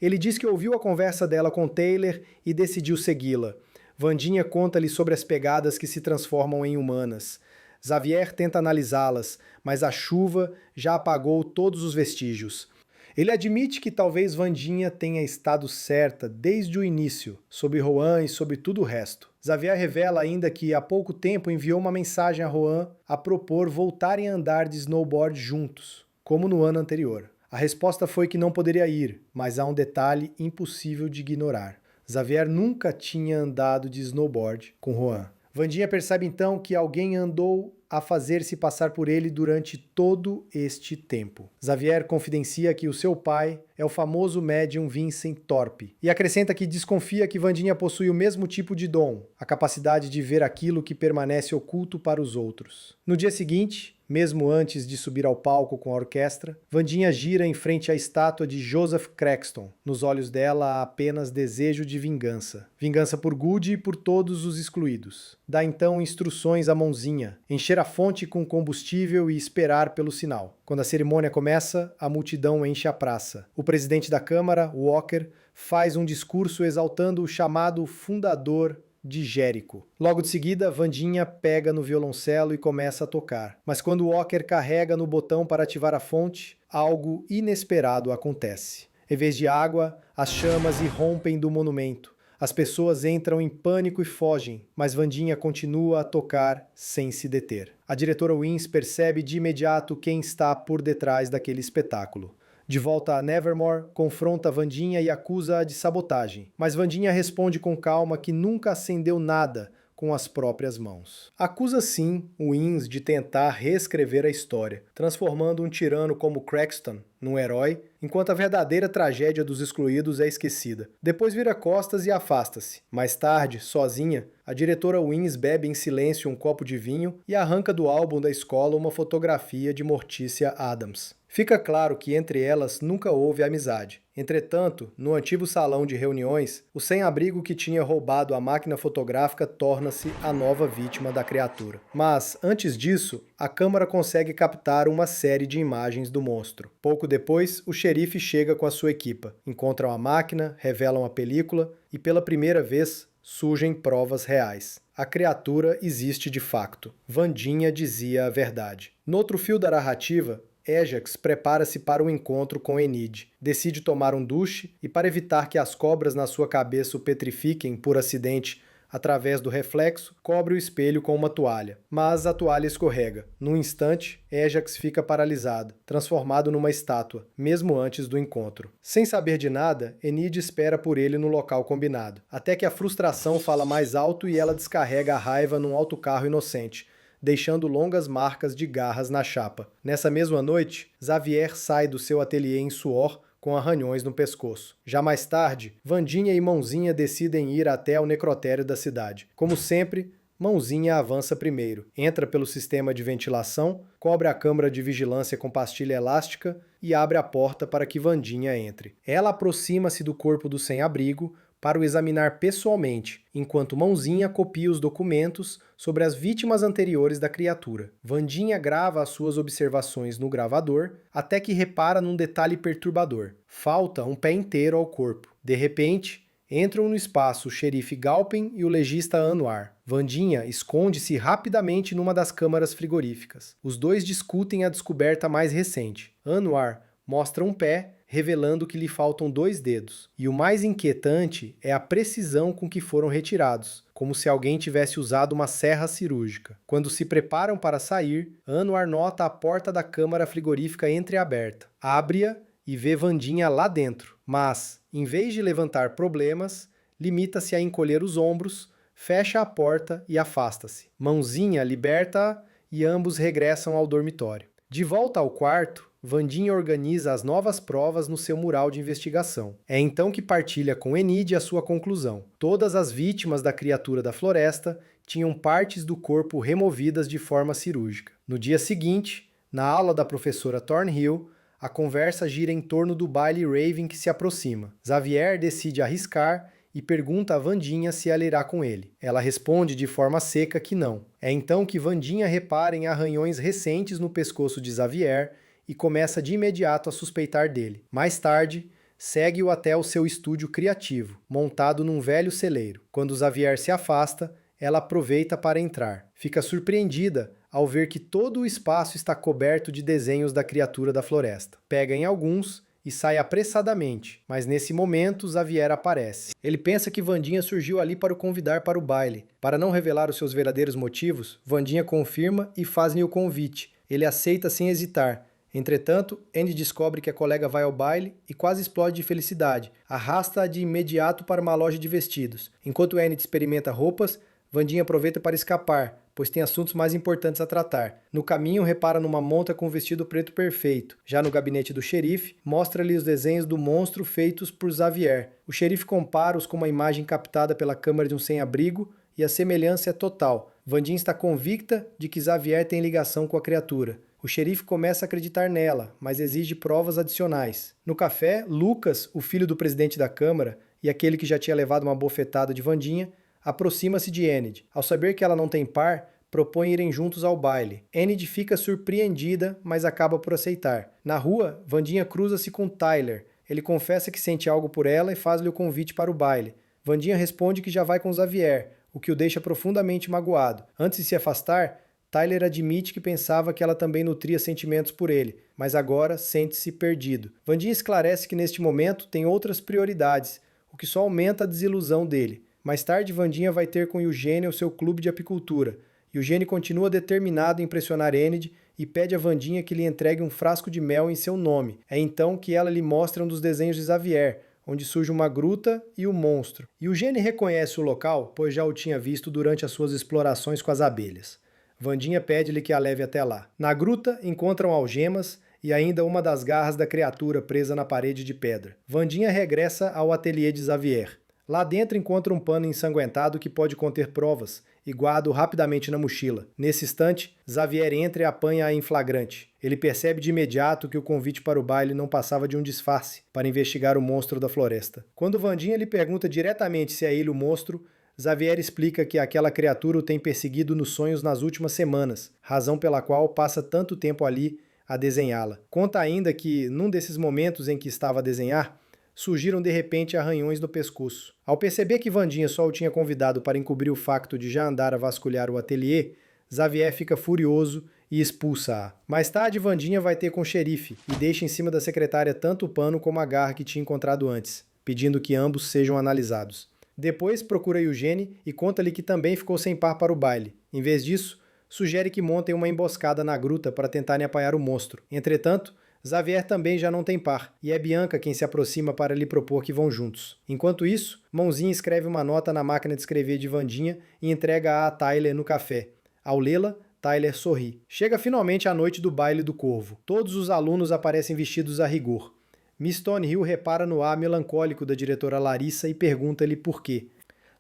Ele diz que ouviu a conversa dela com Taylor e decidiu segui-la. Vandinha conta-lhe sobre as pegadas que se transformam em humanas. Xavier tenta analisá-las, mas a chuva já apagou todos os vestígios. Ele admite que talvez Vandinha tenha estado certa desde o início, sobre Rohan e sobre tudo o resto. Xavier revela ainda que há pouco tempo enviou uma mensagem a Rohan a propor voltarem a andar de snowboard juntos, como no ano anterior. A resposta foi que não poderia ir, mas há um detalhe impossível de ignorar. Xavier nunca tinha andado de snowboard com Rohan. Vandinha percebe então que alguém andou a fazer-se passar por ele durante todo este tempo. Xavier confidencia que o seu pai é o famoso médium Vincent Thorpe e acrescenta que desconfia que Vandinha possui o mesmo tipo de dom, a capacidade de ver aquilo que permanece oculto para os outros. No dia seguinte, mesmo antes de subir ao palco com a orquestra, Vandinha gira em frente à estátua de Joseph Craxton. Nos olhos dela há apenas desejo de vingança. Vingança por Goody e por todos os excluídos. Dá então instruções à mãozinha, encher a fonte com combustível e esperar pelo sinal. Quando a cerimônia começa, a multidão enche a praça. O presidente da Câmara, Walker, faz um discurso exaltando o chamado fundador de Jericho. Logo de seguida, Vandinha pega no violoncelo e começa a tocar. Mas quando Walker carrega no botão para ativar a fonte, algo inesperado acontece. Em vez de água, as chamas irrompem do monumento. As pessoas entram em pânico e fogem, mas Vandinha continua a tocar sem se deter. A diretora Wins percebe de imediato quem está por detrás daquele espetáculo. De volta a Nevermore, confronta Vandinha e acusa-a de sabotagem, mas Vandinha responde com calma que nunca acendeu nada com as próprias mãos. Acusa sim Wins de tentar reescrever a história, transformando um tirano como Craxton num herói, enquanto a verdadeira tragédia dos excluídos é esquecida. Depois vira costas e afasta-se. Mais tarde, sozinha, a diretora Wins bebe em silêncio um copo de vinho e arranca do álbum da escola uma fotografia de Morticia Addams. Fica claro que entre elas nunca houve amizade. Entretanto, no antigo salão de reuniões, o sem-abrigo que tinha roubado a máquina fotográfica torna-se a nova vítima da criatura. Mas, antes disso, a câmara consegue captar uma série de imagens do monstro. Pouco depois, o xerife chega com a sua equipa. Encontram a máquina, revelam a película e, pela primeira vez, surgem provas reais. A criatura existe de facto. Vandinha dizia a verdade. No outro fio da narrativa, Ajax prepara-se para o encontro com Enid. Decide tomar um duche e, para evitar que as cobras na sua cabeça o petrifiquem por acidente através do reflexo, cobre o espelho com uma toalha. Mas a toalha escorrega. Num instante, Ajax fica paralisado, transformado numa estátua, mesmo antes do encontro. Sem saber de nada, Enid espera por ele no local combinado, até que a frustração fala mais alto e ela descarrega a raiva num autocarro inocente, deixando longas marcas de garras na chapa. Nessa mesma noite, Xavier sai do seu ateliê em suor com arranhões no pescoço. Já mais tarde, Vandinha e Mãozinha decidem ir até o necrotério da cidade. Como sempre, Mãozinha avança primeiro, entra pelo sistema de ventilação, cobre a câmara de vigilância com pastilha elástica e abre a porta para que Vandinha entre. Ela aproxima-se do corpo do sem-abrigo para o examinar pessoalmente, enquanto Mãozinha copia os documentos sobre as vítimas anteriores da criatura. Vandinha grava as suas observações no gravador, até que repara num detalhe perturbador. Falta um pé inteiro ao corpo. De repente, entram no espaço o xerife Galpen e o legista Anwar. Vandinha esconde-se rapidamente numa das câmaras frigoríficas. Os dois discutem a descoberta mais recente. Anwar mostra um pé, revelando que lhe faltam 2 dedos. E o mais inquietante é a precisão com que foram retirados, como se alguém tivesse usado uma serra cirúrgica. Quando se preparam para sair, Anwar nota a porta da câmara frigorífica entreaberta. Abre-a e vê Vandinha lá dentro, mas, em vez de levantar problemas, limita-se a encolher os ombros, fecha a porta e afasta-se. Mãozinha liberta-a e ambos regressam ao dormitório. De volta ao quarto, Vandinha organiza as novas provas no seu mural de investigação. É então que partilha com Enid a sua conclusão. Todas as vítimas da criatura da floresta tinham partes do corpo removidas de forma cirúrgica. No dia seguinte, na aula da professora Thornhill, a conversa gira em torno do baile Raven que se aproxima. Xavier decide arriscar e pergunta a Wandinha se ela irá com ele. Ela responde de forma seca que não. É então que Wandinha repara em arranhões recentes no pescoço de Xavier e começa de imediato a suspeitar dele. Mais tarde, segue-o até o seu estúdio criativo, montado num velho celeiro. Quando Xavier se afasta, ela aproveita para entrar. Fica surpreendida ao ver que todo o espaço está coberto de desenhos da criatura da floresta. Pega em alguns e sai apressadamente, mas nesse momento Xavier aparece. Ele pensa que Wandinha surgiu ali para o convidar para o baile. Para não revelar os seus verdadeiros motivos, Wandinha confirma e faz-lhe o convite. Ele aceita sem hesitar. Entretanto, Andy descobre que a colega vai ao baile e quase explode de felicidade. Arrasta-a de imediato para uma loja de vestidos. Enquanto Andy experimenta roupas, Wandinha aproveita para escapar, pois tem assuntos mais importantes a tratar. No caminho, repara numa monta com um vestido preto perfeito. Já no gabinete do xerife, mostra-lhe os desenhos do monstro feitos por Xavier. O xerife compara-os com uma imagem captada pela câmera de um sem-abrigo e a semelhança é total. Wandinha está convicta de que Xavier tem ligação com a criatura. O xerife começa a acreditar nela, mas exige provas adicionais. No café, Lucas, o filho do presidente da Câmara e aquele que já tinha levado uma bofetada de Wandinha, aproxima-se de Enid. Ao saber que ela não tem par, propõe irem juntos ao baile. Enid fica surpreendida, mas acaba por aceitar. Na rua, Wandinha cruza-se com Tyler. Ele confessa que sente algo por ela e faz-lhe o convite para o baile. Wandinha responde que já vai com Xavier, o que o deixa profundamente magoado. Antes de se afastar, Tyler admite que pensava que ela também nutria sentimentos por ele, mas agora sente-se perdido. Wandinha esclarece que neste momento tem outras prioridades, o que só aumenta a desilusão dele. Mais tarde, Wandinha vai ter com Eugênia o seu clube de apicultura. Eugênia continua determinado em impressionar Enid e pede a Wandinha que lhe entregue um frasco de mel em seu nome. É então que ela lhe mostra um dos desenhos de Xavier, onde surge uma gruta e um monstro. Eugênia reconhece o local, pois já o tinha visto durante as suas explorações com as abelhas. Wandinha pede-lhe que a leve até lá. Na gruta, encontram algemas e ainda uma das garras da criatura presa na parede de pedra. Wandinha regressa ao ateliê de Xavier. Lá dentro encontra um pano ensanguentado que pode conter provas e guarda-o rapidamente na mochila. Nesse instante, Xavier entra e apanha-a em flagrante. Ele percebe de imediato que o convite para o baile não passava de um disfarce para investigar o monstro da floresta. Quando Wandinha lhe pergunta diretamente se é ele o monstro, Xavier explica que aquela criatura o tem perseguido nos sonhos nas últimas semanas, razão pela qual passa tanto tempo ali a desenhá-la. Conta ainda que, num desses momentos em que estava a desenhar, surgiram de repente arranhões no pescoço. Ao perceber que Wandinha só o tinha convidado para encobrir o facto de já andar a vasculhar o ateliê, Xavier fica furioso e expulsa-a. Mais tarde, Wandinha vai ter com o xerife e deixa em cima da secretária tanto o pano como a garra que tinha encontrado antes, pedindo que ambos sejam analisados. Depois procura Eugênia e conta-lhe que também ficou sem par para o baile. Em vez disso, sugere que montem uma emboscada na gruta para tentarem apanhar o monstro. Entretanto, Xavier também já não tem par, e é Bianca quem se aproxima para lhe propor que vão juntos. Enquanto isso, Mãozinha escreve uma nota na máquina de escrever de Wandinha e entrega-a a Tyler no café. Ao lê-la, Tyler sorri. Chega finalmente a noite do baile do Corvo. Todos os alunos aparecem vestidos a rigor. Miss Stonehill repara no ar melancólico da diretora Larissa e pergunta-lhe por quê.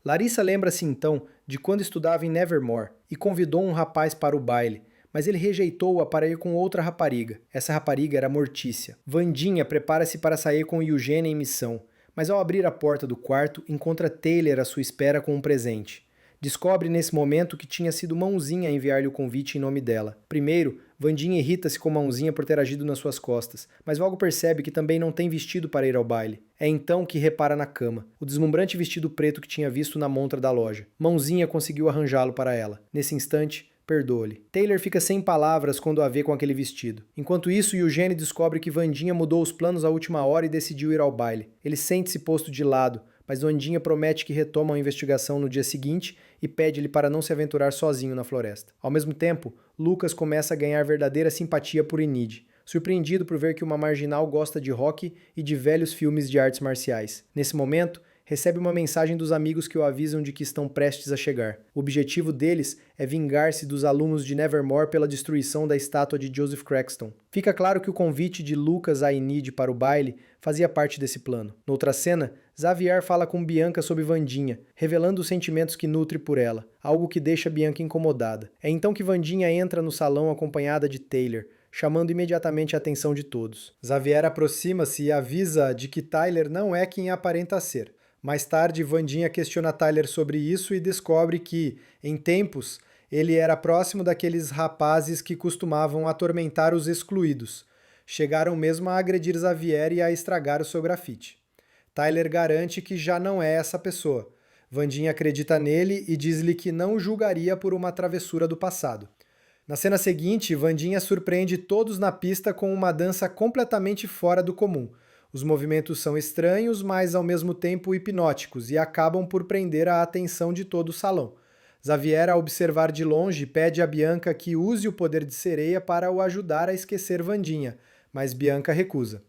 Larissa lembra-se então de quando estudava em Nevermore e convidou um rapaz para o baile, mas ele rejeitou-a para ir com outra rapariga. Essa rapariga era Mortícia. Wandinha prepara-se para sair com Eugênia em missão, mas ao abrir a porta do quarto, encontra Taylor à sua espera com um presente. Descobre nesse momento que tinha sido Mãozinha a enviar-lhe o convite em nome dela. Primeiro, Wandinha irrita-se com Mãozinha por ter agido nas suas costas, mas logo percebe que também não tem vestido para ir ao baile. É então que repara na cama, o deslumbrante vestido preto que tinha visto na montra da loja. Mãozinha conseguiu arranjá-lo para ela. Nesse instante, perdoa-lhe. Taylor fica sem palavras quando a vê com aquele vestido. Enquanto isso, Eugênia descobre que Wandinha mudou os planos à última hora e decidiu ir ao baile. Ele sente-se posto de lado, mas Wandinha promete que retoma a investigação no dia seguinte e pede-lhe para não se aventurar sozinho na floresta. Ao mesmo tempo, Lucas começa a ganhar verdadeira simpatia por Enid, surpreendido por ver que uma marginal gosta de rock e de velhos filmes de artes marciais. Nesse momento, recebe uma mensagem dos amigos que o avisam de que estão prestes a chegar. O objetivo deles é vingar-se dos alunos de Nevermore pela destruição da estátua de Joseph Craxton. Fica claro que o convite de Lucas a Enid para o baile fazia parte desse plano. Noutra cena, Xavier fala com Bianca sobre Wandinha, revelando os sentimentos que nutre por ela, algo que deixa Bianca incomodada. É então que Wandinha entra no salão acompanhada de Taylor, chamando imediatamente a atenção de todos. Xavier aproxima-se e avisa de que Tyler não é quem aparenta ser. Mais tarde, Wandinha questiona Tyler sobre isso e descobre que, em tempos, ele era próximo daqueles rapazes que costumavam atormentar os excluídos. Chegaram mesmo a agredir Xavier e a estragar o seu grafite. Tyler garante que já não é essa pessoa. Wandinha acredita nele e diz-lhe que não o julgaria por uma travessura do passado. Na cena seguinte, Wandinha surpreende todos na pista com uma dança completamente fora do comum. Os movimentos são estranhos, mas ao mesmo tempo hipnóticos e acabam por prender a atenção de todo o salão. Xavier, ao observar de longe, pede a Bianca que use o poder de sereia para o ajudar a esquecer Wandinha, mas Bianca recusa.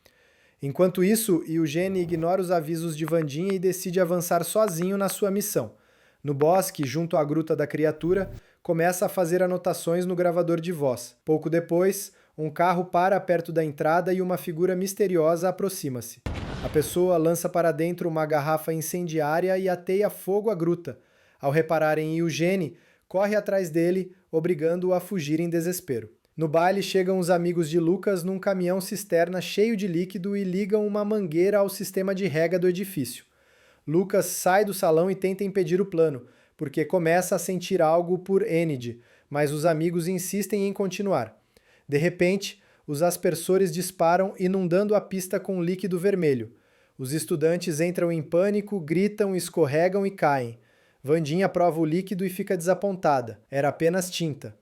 Enquanto isso, Eugene ignora os avisos de Wandinha e decide avançar sozinho na sua missão. No bosque, junto à gruta da criatura, começa a fazer anotações no gravador de voz. Pouco depois, um carro para perto da entrada e uma figura misteriosa aproxima-se. A pessoa lança para dentro uma garrafa incendiária e ateia fogo à gruta. Ao reparar em Eugene, corre atrás dele, obrigando-o a fugir em desespero. No baile, chegam os amigos de Lucas num caminhão-cisterna cheio de líquido e ligam uma mangueira ao sistema de rega do edifício. Lucas sai do salão e tenta impedir o plano, porque começa a sentir algo por Enid, mas os amigos insistem em continuar. De repente, os aspersores disparam, inundando a pista com líquido vermelho. Os estudantes entram em pânico, gritam, escorregam e caem. Wandinha prova o líquido e fica desapontada. Era apenas tinta.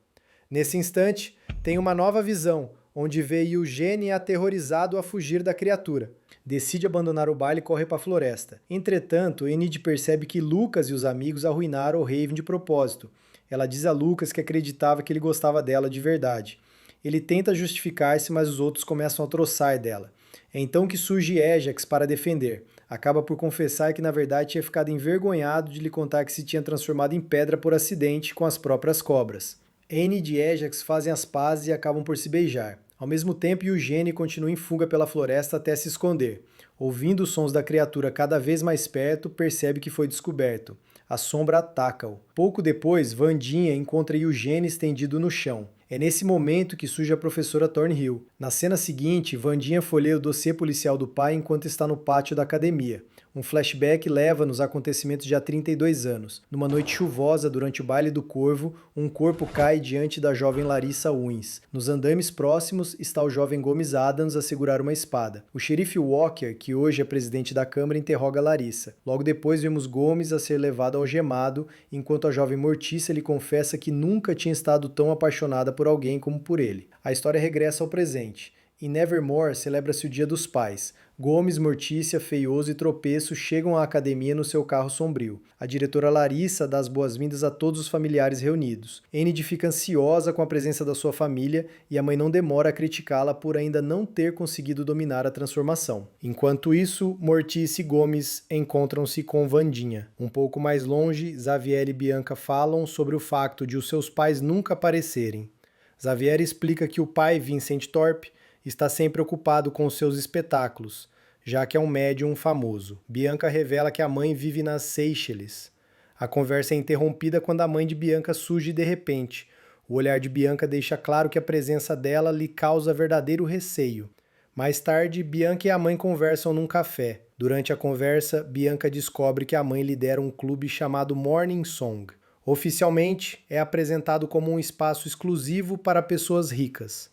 Nesse instante, tem uma nova visão, onde vê Eugene aterrorizado a fugir da criatura. Decide abandonar o baile e correr para a floresta. Entretanto, Enid percebe que Lucas e os amigos arruinaram o Raven de propósito. Ela diz a Lucas que acreditava que ele gostava dela de verdade. Ele tenta justificar-se, mas os outros começam a troçar dela. É então que surge Ajax para defender. Acaba por confessar que na verdade tinha ficado envergonhado de lhe contar que se tinha transformado em pedra por acidente com as próprias cobras. Enid e Ajax fazem as pazes e acabam por se beijar. Ao mesmo tempo, Eugene continua em fuga pela floresta até se esconder. Ouvindo os sons da criatura cada vez mais perto, percebe que foi descoberto. A sombra ataca-o. Pouco depois, Wandinha encontra Eugene estendido no chão. É nesse momento que surge a professora Thornhill. Na cena seguinte, Wandinha folheia o dossiê policial do pai enquanto está no pátio da academia. Um flashback leva nos acontecimentos de há 32 anos. Numa noite chuvosa, durante o baile do Corvo, um corpo cai diante da jovem Larissa Wins. Nos andames próximos está o jovem Gomes Adams a segurar uma espada. O xerife Walker, que hoje é presidente da Câmara, interroga Larissa. Logo depois vemos Gomes a ser levado algemado, enquanto a jovem Mortícia lhe confessa que nunca tinha estado tão apaixonada por alguém como por ele. A história regressa ao presente. Em Nevermore celebra-se o Dia dos Pais. Gomes, Mortícia, Feioso e Tropeço chegam à academia no seu carro sombrio. A diretora Larissa dá as boas-vindas a todos os familiares reunidos. Enid fica ansiosa com a presença da sua família e a mãe não demora a criticá-la por ainda não ter conseguido dominar a transformação. Enquanto isso, Mortícia e Gomes encontram-se com Wandinha. Um pouco mais longe, Xavier e Bianca falam sobre o facto de os seus pais nunca aparecerem. Xavier explica que o pai, Vincent Thorpe, está sempre ocupado com seus espetáculos, já que é um médium famoso. Bianca revela que a mãe vive nas Seychelles. A conversa é interrompida quando a mãe de Bianca surge de repente. O olhar de Bianca deixa claro que a presença dela lhe causa verdadeiro receio. Mais tarde, Bianca e a mãe conversam num café. Durante a conversa, Bianca descobre que a mãe lidera um clube chamado Morning Song. Oficialmente, é apresentado como um espaço exclusivo para pessoas ricas,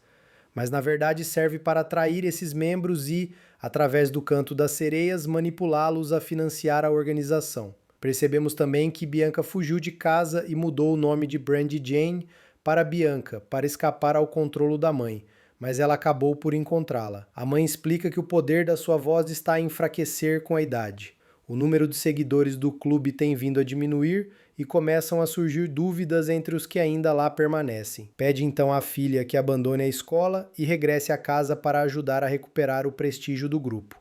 mas na verdade serve para atrair esses membros e, através do canto das sereias, manipulá-los a financiar a organização. Percebemos também que Bianca fugiu de casa e mudou o nome de Brandy Jane para Bianca, para escapar ao controle da mãe, mas ela acabou por encontrá-la. A mãe explica que o poder da sua voz está a enfraquecer com a idade. O número de seguidores do clube tem vindo a diminuir e começam a surgir dúvidas entre os que ainda lá permanecem. Pede então à filha que abandone a escola e regresse à casa para ajudar a recuperar o prestígio do grupo.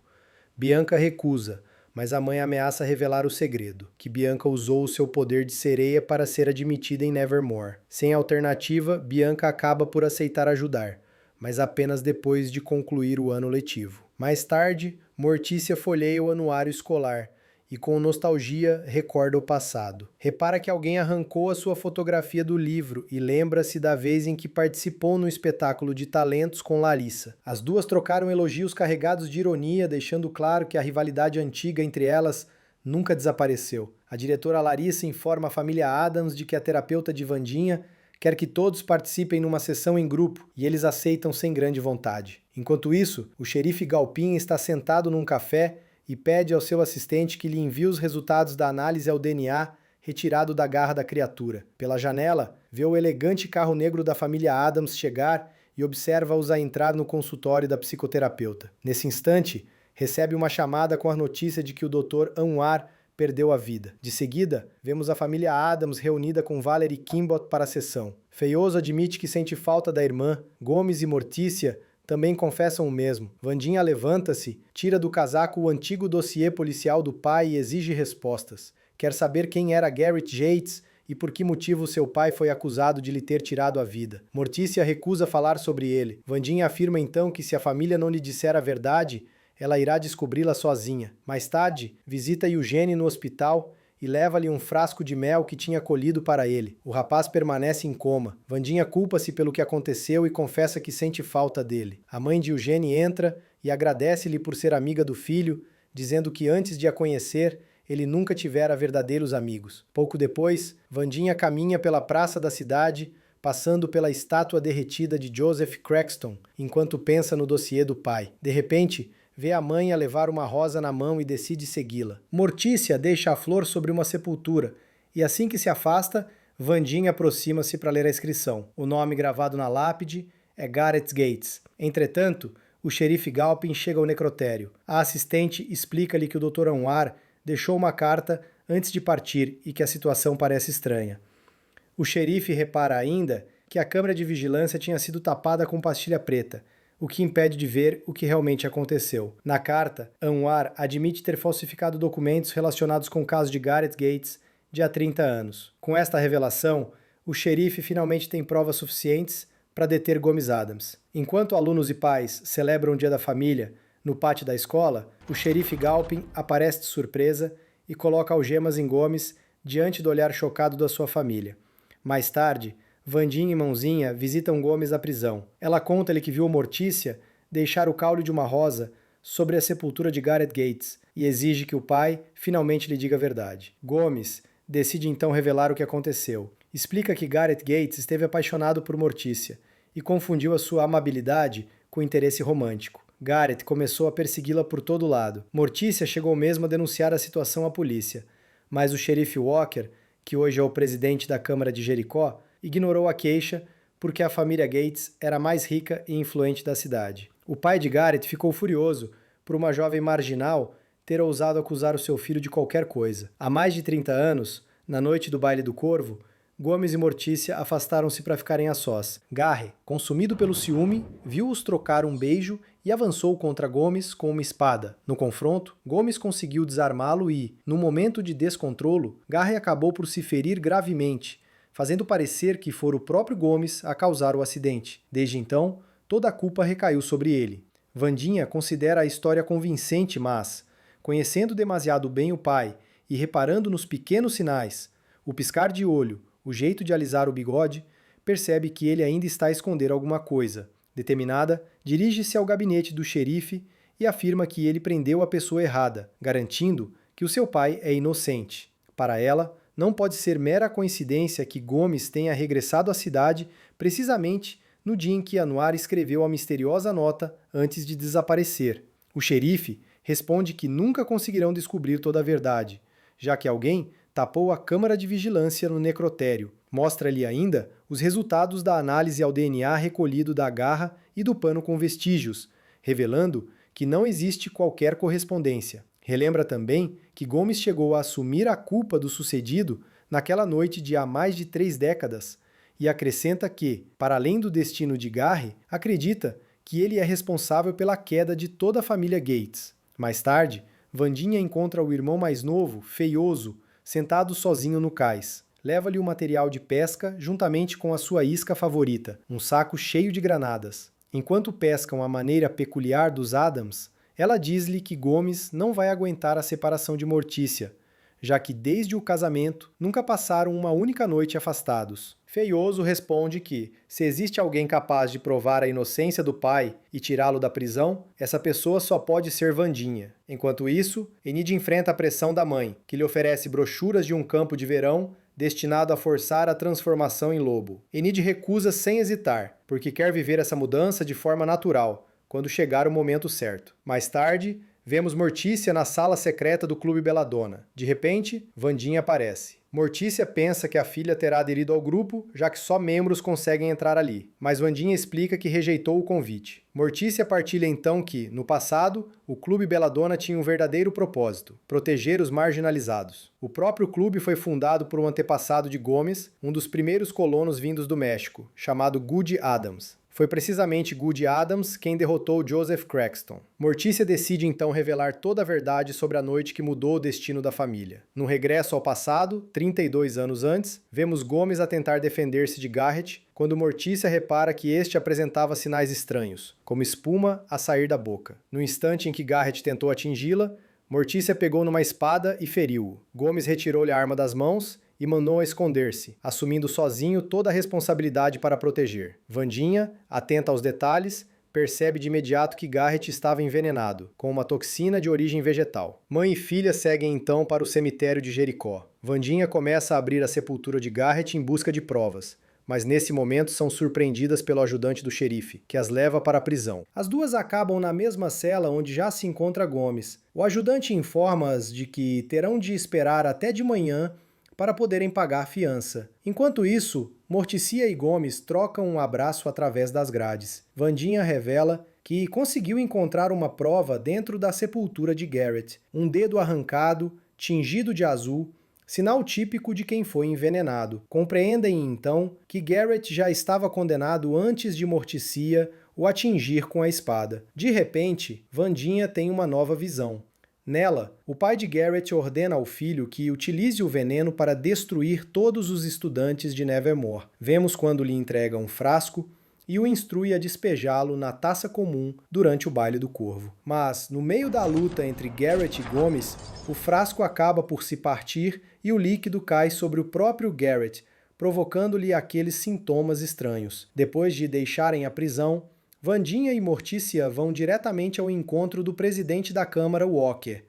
Bianca recusa, mas a mãe ameaça revelar o segredo, que Bianca usou o seu poder de sereia para ser admitida em Nevermore. Sem alternativa, Bianca acaba por aceitar ajudar, mas apenas depois de concluir o ano letivo. Mais tarde, Mortícia folheia o anuário escolar e, com nostalgia, recorda o passado. Repara que alguém arrancou a sua fotografia do livro e lembra-se da vez em que participou no espetáculo de talentos com Larissa. As duas trocaram elogios carregados de ironia, deixando claro que a rivalidade antiga entre elas nunca desapareceu. A diretora Larissa informa a família Adams de que a terapeuta de Wandinha quer que todos participem numa sessão em grupo e eles aceitam sem grande vontade. Enquanto isso, o xerife Galpin está sentado num café e pede ao seu assistente que lhe envie os resultados da análise ao DNA retirado da garra da criatura. Pela janela, vê o elegante carro negro da família Adams chegar e observa-os a entrar no consultório da psicoterapeuta. Nesse instante, recebe uma chamada com a notícia de que o Dr. Anwar perdeu a vida. De seguida, vemos a família Adams reunida com Valerie Kimbott para a sessão. Feioso admite que sente falta da irmã. Gomes e Mortícia também confessam o mesmo. Wandinha levanta-se, tira do casaco o antigo dossiê policial do pai e exige respostas. Quer saber quem era Garrett Yates e por que motivo seu pai foi acusado de lhe ter tirado a vida. Mortícia recusa falar sobre ele. Wandinha afirma então que se a família não lhe disser a verdade, ela irá descobri-la sozinha. Mais tarde, visita Eugene no hospital e leva-lhe um frasco de mel que tinha colhido para ele. O rapaz permanece em coma. Wandinha culpa-se pelo que aconteceu e confessa que sente falta dele. A mãe de Eugene entra e agradece-lhe por ser amiga do filho, dizendo que antes de a conhecer, ele nunca tivera verdadeiros amigos. Pouco depois, Wandinha caminha pela praça da cidade, passando pela estátua derretida de Joseph Craxton, enquanto pensa no dossiê do pai. De repente, vê a mãe a levar uma rosa na mão e decide segui-la. Mortícia deixa a flor sobre uma sepultura, e assim que se afasta, Wandinha aproxima-se para ler a inscrição. O nome gravado na lápide é Garrett Gates. Entretanto, o xerife Galpin chega ao necrotério. A assistente explica-lhe que o Dr. Anwar deixou uma carta antes de partir e que a situação parece estranha. O xerife repara ainda que a câmera de vigilância tinha sido tapada com pastilha preta, o que impede de ver o que realmente aconteceu. Na carta, Anwar admite ter falsificado documentos relacionados com o caso de Garrett Gates de há 30 anos. Com esta revelação, o xerife finalmente tem provas suficientes para deter Gomes Adams. Enquanto alunos e pais celebram o Dia da Família no pátio da escola, o xerife Galpin aparece de surpresa e coloca algemas em Gomes diante do olhar chocado da sua família. Mais tarde, Wandinha e Mãozinha visitam Gomes à prisão. Ela conta-lhe que viu Mortícia deixar o caule de uma rosa sobre a sepultura de Garrett Gates e exige que o pai finalmente lhe diga a verdade. Gomes decide então revelar o que aconteceu. Explica que Garrett Gates esteve apaixonado por Mortícia e confundiu a sua amabilidade com interesse romântico. Garrett começou a persegui-la por todo lado. Mortícia chegou mesmo a denunciar a situação à polícia, mas o xerife Walker, que hoje é o presidente da Câmara de Jericó, ignorou a queixa porque a família Gates era a mais rica e influente da cidade. O pai de Garrett ficou furioso por uma jovem marginal ter ousado acusar o seu filho de qualquer coisa. Há mais de 30 anos, na noite do baile do Corvo, Gomes e Mortícia afastaram-se para ficarem a sós. Garrett, consumido pelo ciúme, viu-os trocar um beijo e avançou contra Gomes com uma espada. No confronto, Gomes conseguiu desarmá-lo e, no momento de descontrolo, Garrett acabou por se ferir gravemente, fazendo parecer que fora o próprio Gomes a causar o acidente. Desde então, toda a culpa recaiu sobre ele. Wandinha considera a história convincente, mas, conhecendo demasiado bem o pai e reparando nos pequenos sinais, o piscar de olho, o jeito de alisar o bigode, percebe que ele ainda está a esconder alguma coisa. Determinada, dirige-se ao gabinete do xerife e afirma que ele prendeu a pessoa errada, garantindo que o seu pai é inocente. Para ela, não pode ser mera coincidência que Gomes tenha regressado à cidade precisamente no dia em que Anwar escreveu a misteriosa nota antes de desaparecer. O xerife responde que nunca conseguirão descobrir toda a verdade, já que alguém tapou a câmara de vigilância no necrotério. Mostra-lhe ainda os resultados da análise ao DNA recolhido da garra e do pano com vestígios, revelando que não existe qualquer correspondência. Relembra também que Gomes chegou a assumir a culpa do sucedido naquela noite de há mais de 3 décadas e acrescenta que, para além do destino de Garrett, acredita que ele é responsável pela queda de toda a família Gates. Mais tarde, Wandinha encontra o irmão mais novo, Feioso, sentado sozinho no cais. Leva-lhe o material de pesca juntamente com a sua isca favorita, um saco cheio de granadas. Enquanto pescam à maneira peculiar dos Adams, ela diz-lhe que Gomes não vai aguentar a separação de Mortícia, já que desde o casamento nunca passaram uma única noite afastados. Feioso responde que, se existe alguém capaz de provar a inocência do pai e tirá-lo da prisão, essa pessoa só pode ser Wandinha. Enquanto isso, Enid enfrenta a pressão da mãe, que lhe oferece brochuras de um campo de verão destinado a forçar a transformação em lobo. Enid recusa sem hesitar, porque quer viver essa mudança de forma natural, quando chegar o momento certo. Mais tarde, vemos Mortícia na sala secreta do Clube Belladonna. De repente, Wandinha aparece. Mortícia pensa que a filha terá aderido ao grupo, já que só membros conseguem entrar ali, mas Wandinha explica que rejeitou o convite. Mortícia partilha então que, no passado, o Clube Belladonna tinha um verdadeiro propósito: proteger os marginalizados. O próprio clube foi fundado por um antepassado de Gomes, um dos primeiros colonos vindos do México, chamado Goody Adams. Foi precisamente Goody Adams quem derrotou Joseph Craxton. Mortícia decide então revelar toda a verdade sobre a noite que mudou o destino da família. No regresso ao passado, 32 anos antes, vemos Gomes a tentar defender-se de Garrett, quando Mortícia repara que este apresentava sinais estranhos, como espuma a sair da boca. No instante em que Garrett tentou atingi-la, Mortícia pegou numa espada e feriu-o. Gomes retirou-lhe a arma das mãos e mandou-a esconder-se, assumindo sozinho toda a responsabilidade para proteger. Wandinha, atenta aos detalhes, percebe de imediato que Garrett estava envenenado, com uma toxina de origem vegetal. Mãe e filha seguem então para o cemitério de Jericó. Wandinha começa a abrir a sepultura de Garrett em busca de provas, mas nesse momento são surpreendidas pelo ajudante do xerife, que as leva para a prisão. As duas acabam na mesma cela onde já se encontra Gomes. O ajudante informa-as de que terão de esperar até de manhã para poderem pagar a fiança. Enquanto isso, Mortícia e Gomes trocam um abraço através das grades. Wandinha revela que conseguiu encontrar uma prova dentro da sepultura de Garrett, um dedo arrancado, tingido de azul, sinal típico de quem foi envenenado. Compreendem então que Garrett já estava condenado antes de Mortícia o atingir com a espada. De repente, Wandinha tem uma nova visão. Nela, o pai de Garrett ordena ao filho que utilize o veneno para destruir todos os estudantes de Nevermore. Vemos quando lhe entrega um frasco e o instrui a despejá-lo na taça comum durante o baile do corvo. Mas, no meio da luta entre Garrett e Gomes, o frasco acaba por se partir e o líquido cai sobre o próprio Garrett, provocando-lhe aqueles sintomas estranhos. Depois de deixarem a prisão, Wandinha e Mortícia vão diretamente ao encontro do presidente da Câmara, Walker.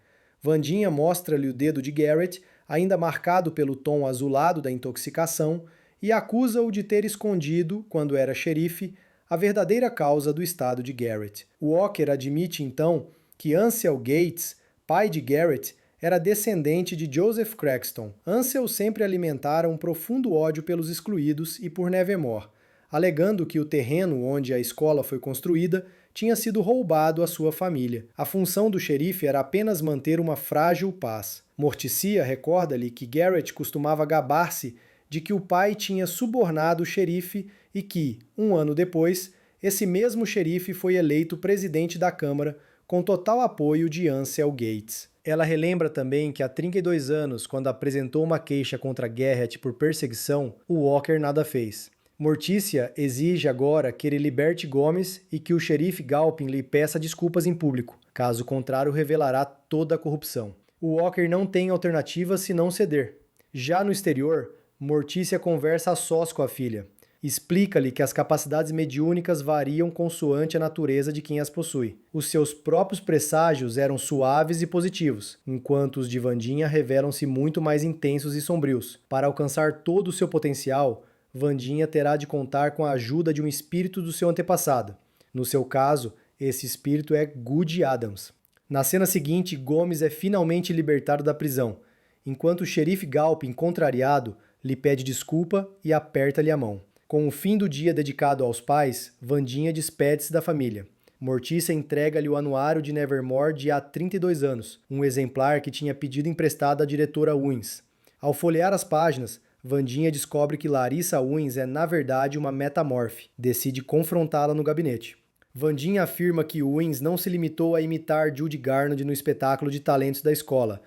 Wandinha mostra-lhe o dedo de Garrett, ainda marcado pelo tom azulado da intoxicação, e acusa-o de ter escondido, quando era xerife, a verdadeira causa do estado de Garrett. Walker admite então que Ansel Gates, pai de Garrett, era descendente de Joseph Craxton. Ansel sempre alimentara um profundo ódio pelos excluídos e por Nevermore, alegando que o terreno onde a escola foi construída tinha sido roubado à sua família. A função do xerife era apenas manter uma frágil paz. Mortícia recorda-lhe que Garrett costumava gabar-se de que o pai tinha subornado o xerife e que, um ano depois, esse mesmo xerife foi eleito presidente da Câmara com total apoio de Ansel Gates. Ela relembra também que há 32 anos, quando apresentou uma queixa contra Garrett por perseguição, o Walker nada fez. Mortícia exige agora que ele liberte Gomes e que o xerife Galpin lhe peça desculpas em público. Caso contrário, revelará toda a corrupção. O Walker não tem alternativa senão ceder. Já no exterior, Mortícia conversa a sós com a filha. Explica-lhe que as capacidades mediúnicas variam consoante a natureza de quem as possui. Os seus próprios presságios eram suaves e positivos, enquanto os de Wandinha revelam-se muito mais intensos e sombrios. Para alcançar todo o seu potencial, Wandinha terá de contar com a ajuda de um espírito do seu antepassado. No seu caso, esse espírito é Goody Adams. Na cena seguinte, Gomes é finalmente libertado da prisão, enquanto o xerife Galpin, contrariado, lhe pede desculpa e aperta-lhe a mão. Com o fim do dia dedicado aos pais, Wandinha despede-se da família. Mortícia entrega-lhe o anuário de Nevermore de há 32 anos, um exemplar que tinha pedido emprestado à diretora Wins. Ao folhear as páginas, Wandinha descobre que Larissa Wins é, na verdade, uma metamorfe. Decide confrontá-la no gabinete. Wandinha afirma que Wins não se limitou a imitar Judy Garland no espetáculo de talentos da escola,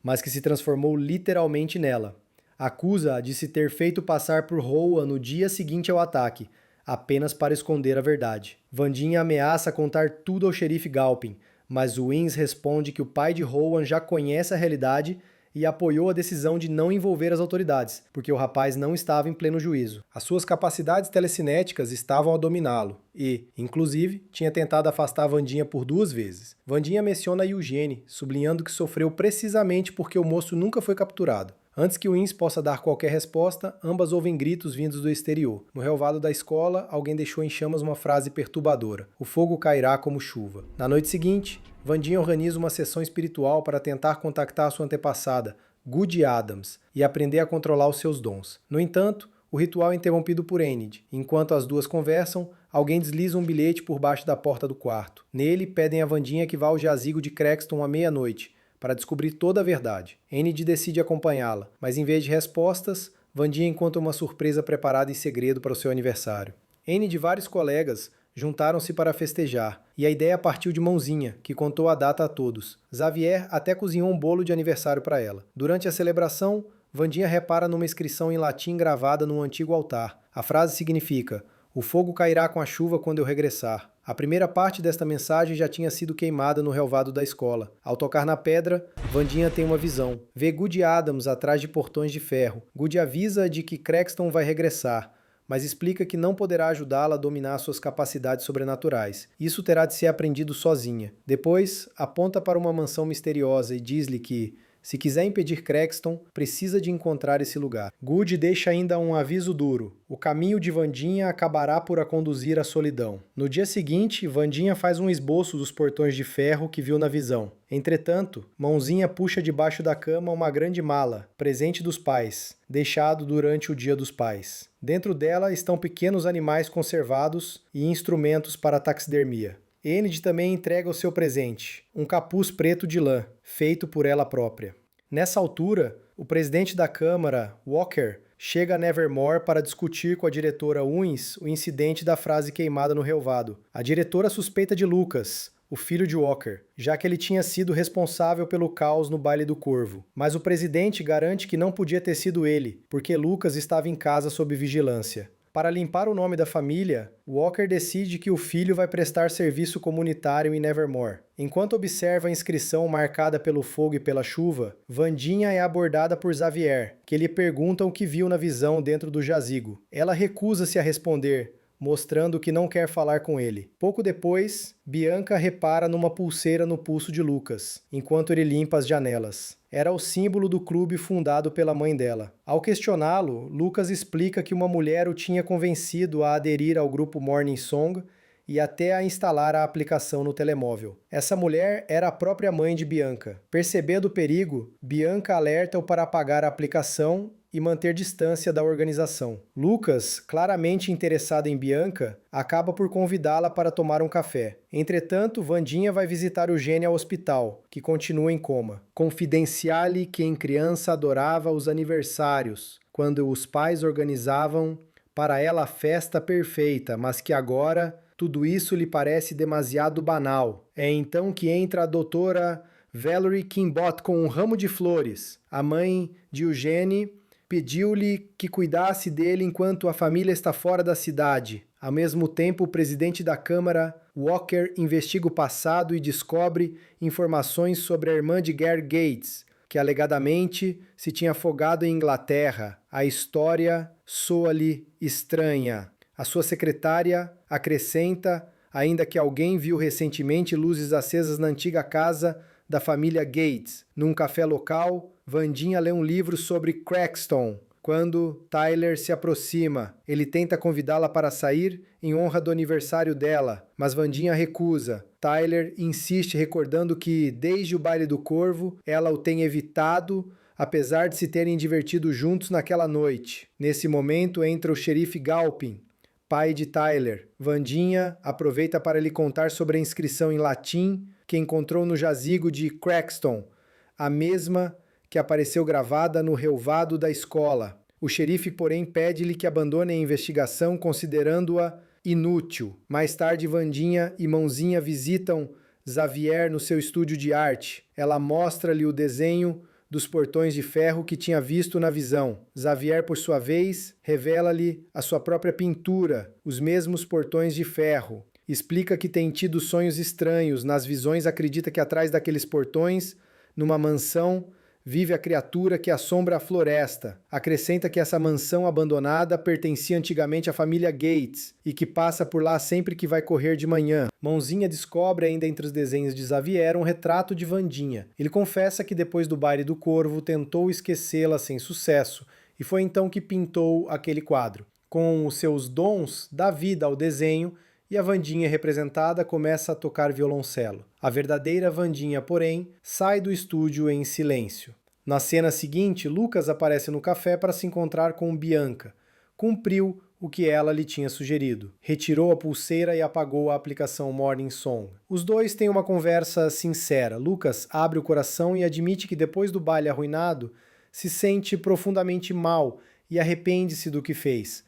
mas que se transformou literalmente nela. Acusa-a de se ter feito passar por Rowan no dia seguinte ao ataque, apenas para esconder a verdade. Wandinha ameaça contar tudo ao xerife Galpin, mas Wins responde que o pai de Rowan já conhece a realidade e apoiou a decisão de não envolver as autoridades, porque o rapaz não estava em pleno juízo. As suas capacidades telecinéticas estavam a dominá-lo e, inclusive, tinha tentado afastar Wandinha por 2 vezes. Wandinha menciona Eugene, sublinhando que sofreu precisamente porque o moço nunca foi capturado. Antes que o Ins possa dar qualquer resposta, ambas ouvem gritos vindos do exterior. No relvado da escola, alguém deixou em chamas uma frase perturbadora: "O fogo cairá como chuva". Na noite seguinte, Wandinha organiza uma sessão espiritual para tentar contactar sua antepassada, Goody Adams, e aprender a controlar os seus dons. No entanto, o ritual é interrompido por Enid. Enquanto as duas conversam, alguém desliza um bilhete por baixo da porta do quarto. Nele, pedem a Wandinha que vá ao jazigo de Crackston à meia-noite, para descobrir toda a verdade. Enid decide acompanhá-la, mas em vez de respostas, Wandinha encontra uma surpresa preparada em segredo para o seu aniversário. Enid e vários colegas juntaram-se para festejar, e a ideia partiu de Mãozinha, que contou a data a todos. Xavier até cozinhou um bolo de aniversário para ela. Durante a celebração, Wandinha repara numa inscrição em latim gravada num antigo altar. A frase significa: "O fogo cairá com a chuva quando eu regressar". A primeira parte desta mensagem já tinha sido queimada no relvado da escola. Ao tocar na pedra, Wandinha tem uma visão. Vê Goody Adams atrás de portões de ferro. Goody avisa de que Crackston vai regressar, mas explica que não poderá ajudá-la a dominar suas capacidades sobrenaturais. Isso terá de ser aprendido sozinha. Depois, aponta para uma mansão misteriosa e diz-lhe que, se quiser impedir Crackston, precisa de encontrar esse lugar. Goody deixa ainda um aviso duro: o caminho de Wandinha acabará por a conduzir à solidão. No dia seguinte, Wandinha faz um esboço dos portões de ferro que viu na visão. Entretanto, Mãozinha puxa debaixo da cama uma grande mala, presente dos pais, deixado durante o Dia dos Pais. Dentro dela estão pequenos animais conservados e instrumentos para taxidermia. Enid também entrega o seu presente, um capuz preto de lã, feito por ela própria. Nessa altura, o presidente da Câmara, Walker, chega a Nevermore para discutir com a diretora Uins o incidente da frase queimada no relvado. A diretora suspeita de Lucas, o filho de Walker, já que ele tinha sido responsável pelo caos no Baile do Corvo. Mas o presidente garante que não podia ter sido ele, porque Lucas estava em casa sob vigilância. Para limpar o nome da família, Walker decide que o filho vai prestar serviço comunitário em Nevermore. Enquanto observa a inscrição marcada pelo fogo e pela chuva, Wandinha é abordada por Xavier, que lhe pergunta o que viu na visão dentro do jazigo. Ela recusa-se a responder, mostrando que não quer falar com ele. Pouco depois, Bianca repara numa pulseira no pulso de Lucas, enquanto ele limpa as janelas. Era o símbolo do clube fundado pela mãe dela. Ao questioná-lo, Lucas explica que uma mulher o tinha convencido a aderir ao grupo Morning Song e até a instalar a aplicação no telemóvel. Essa mulher era a própria mãe de Bianca. Percebendo o perigo, Bianca alerta-o para apagar a aplicação e manter distância da organização. Lucas, claramente interessado em Bianca, acaba por convidá-la para tomar um café. Entretanto, Wandinha vai visitar o Gene ao hospital, que continua em coma. Confidenciar-lhe que em criança adorava os aniversários, quando os pais organizavam para ela a festa perfeita, mas que agora tudo isso lhe parece demasiado banal. É então que entra a doutora Valerie Kimbott com um ramo de flores. A mãe de Eugene pediu-lhe que cuidasse dele enquanto a família está fora da cidade. Ao mesmo tempo, o presidente da Câmara, Walker, investiga o passado e descobre informações sobre a irmã de Gary Gates, que alegadamente se tinha afogado em Inglaterra. A história soa-lhe estranha. A sua secretária acrescenta ainda que alguém viu recentemente luzes acesas na antiga casa da família Gates. Num café local, Wandinha lê um livro sobre Crackston. Quando Tyler se aproxima, ele tenta convidá-la para sair em honra do aniversário dela, mas Wandinha recusa. Tyler insiste recordando que, desde o Baile do Corvo, ela o tem evitado, apesar de se terem divertido juntos naquela noite. Nesse momento entra o xerife Galpin, pai de Tyler. Wandinha aproveita para lhe contar sobre a inscrição em latim que encontrou no jazigo de Crackston, a mesma que apareceu gravada no relvado da escola. O xerife, porém, pede-lhe que abandone a investigação, considerando-a inútil. Mais tarde, Wandinha e Mãozinha visitam Xavier no seu estúdio de arte. Ela mostra-lhe o desenho dos portões de ferro que tinha visto na visão. Xavier, por sua vez, revela-lhe a sua própria pintura, os mesmos portões de ferro. Explica que tem tido sonhos estranhos. Nas visões, acredita que atrás daqueles portões, numa mansão, vive a criatura que assombra a floresta. Acrescenta que essa mansão abandonada pertencia antigamente à família Gates e que passa por lá sempre que vai correr de manhã. Mãozinha descobre ainda entre os desenhos de Xavier um retrato de Wandinha. Ele confessa que depois do baile do Corvo tentou esquecê-la sem sucesso e foi então que pintou aquele quadro. Com os seus dons, dá vida ao desenho e a Wandinha representada começa a tocar violoncelo. A verdadeira Wandinha, porém, sai do estúdio em silêncio. Na cena seguinte, Lucas aparece no café para se encontrar com Bianca. Cumpriu o que ela lhe tinha sugerido. Retirou a pulseira e apagou a aplicação Morning Song. Os dois têm uma conversa sincera. Lucas abre o coração e admite que depois do baile arruinado, se sente profundamente mal e arrepende-se do que fez.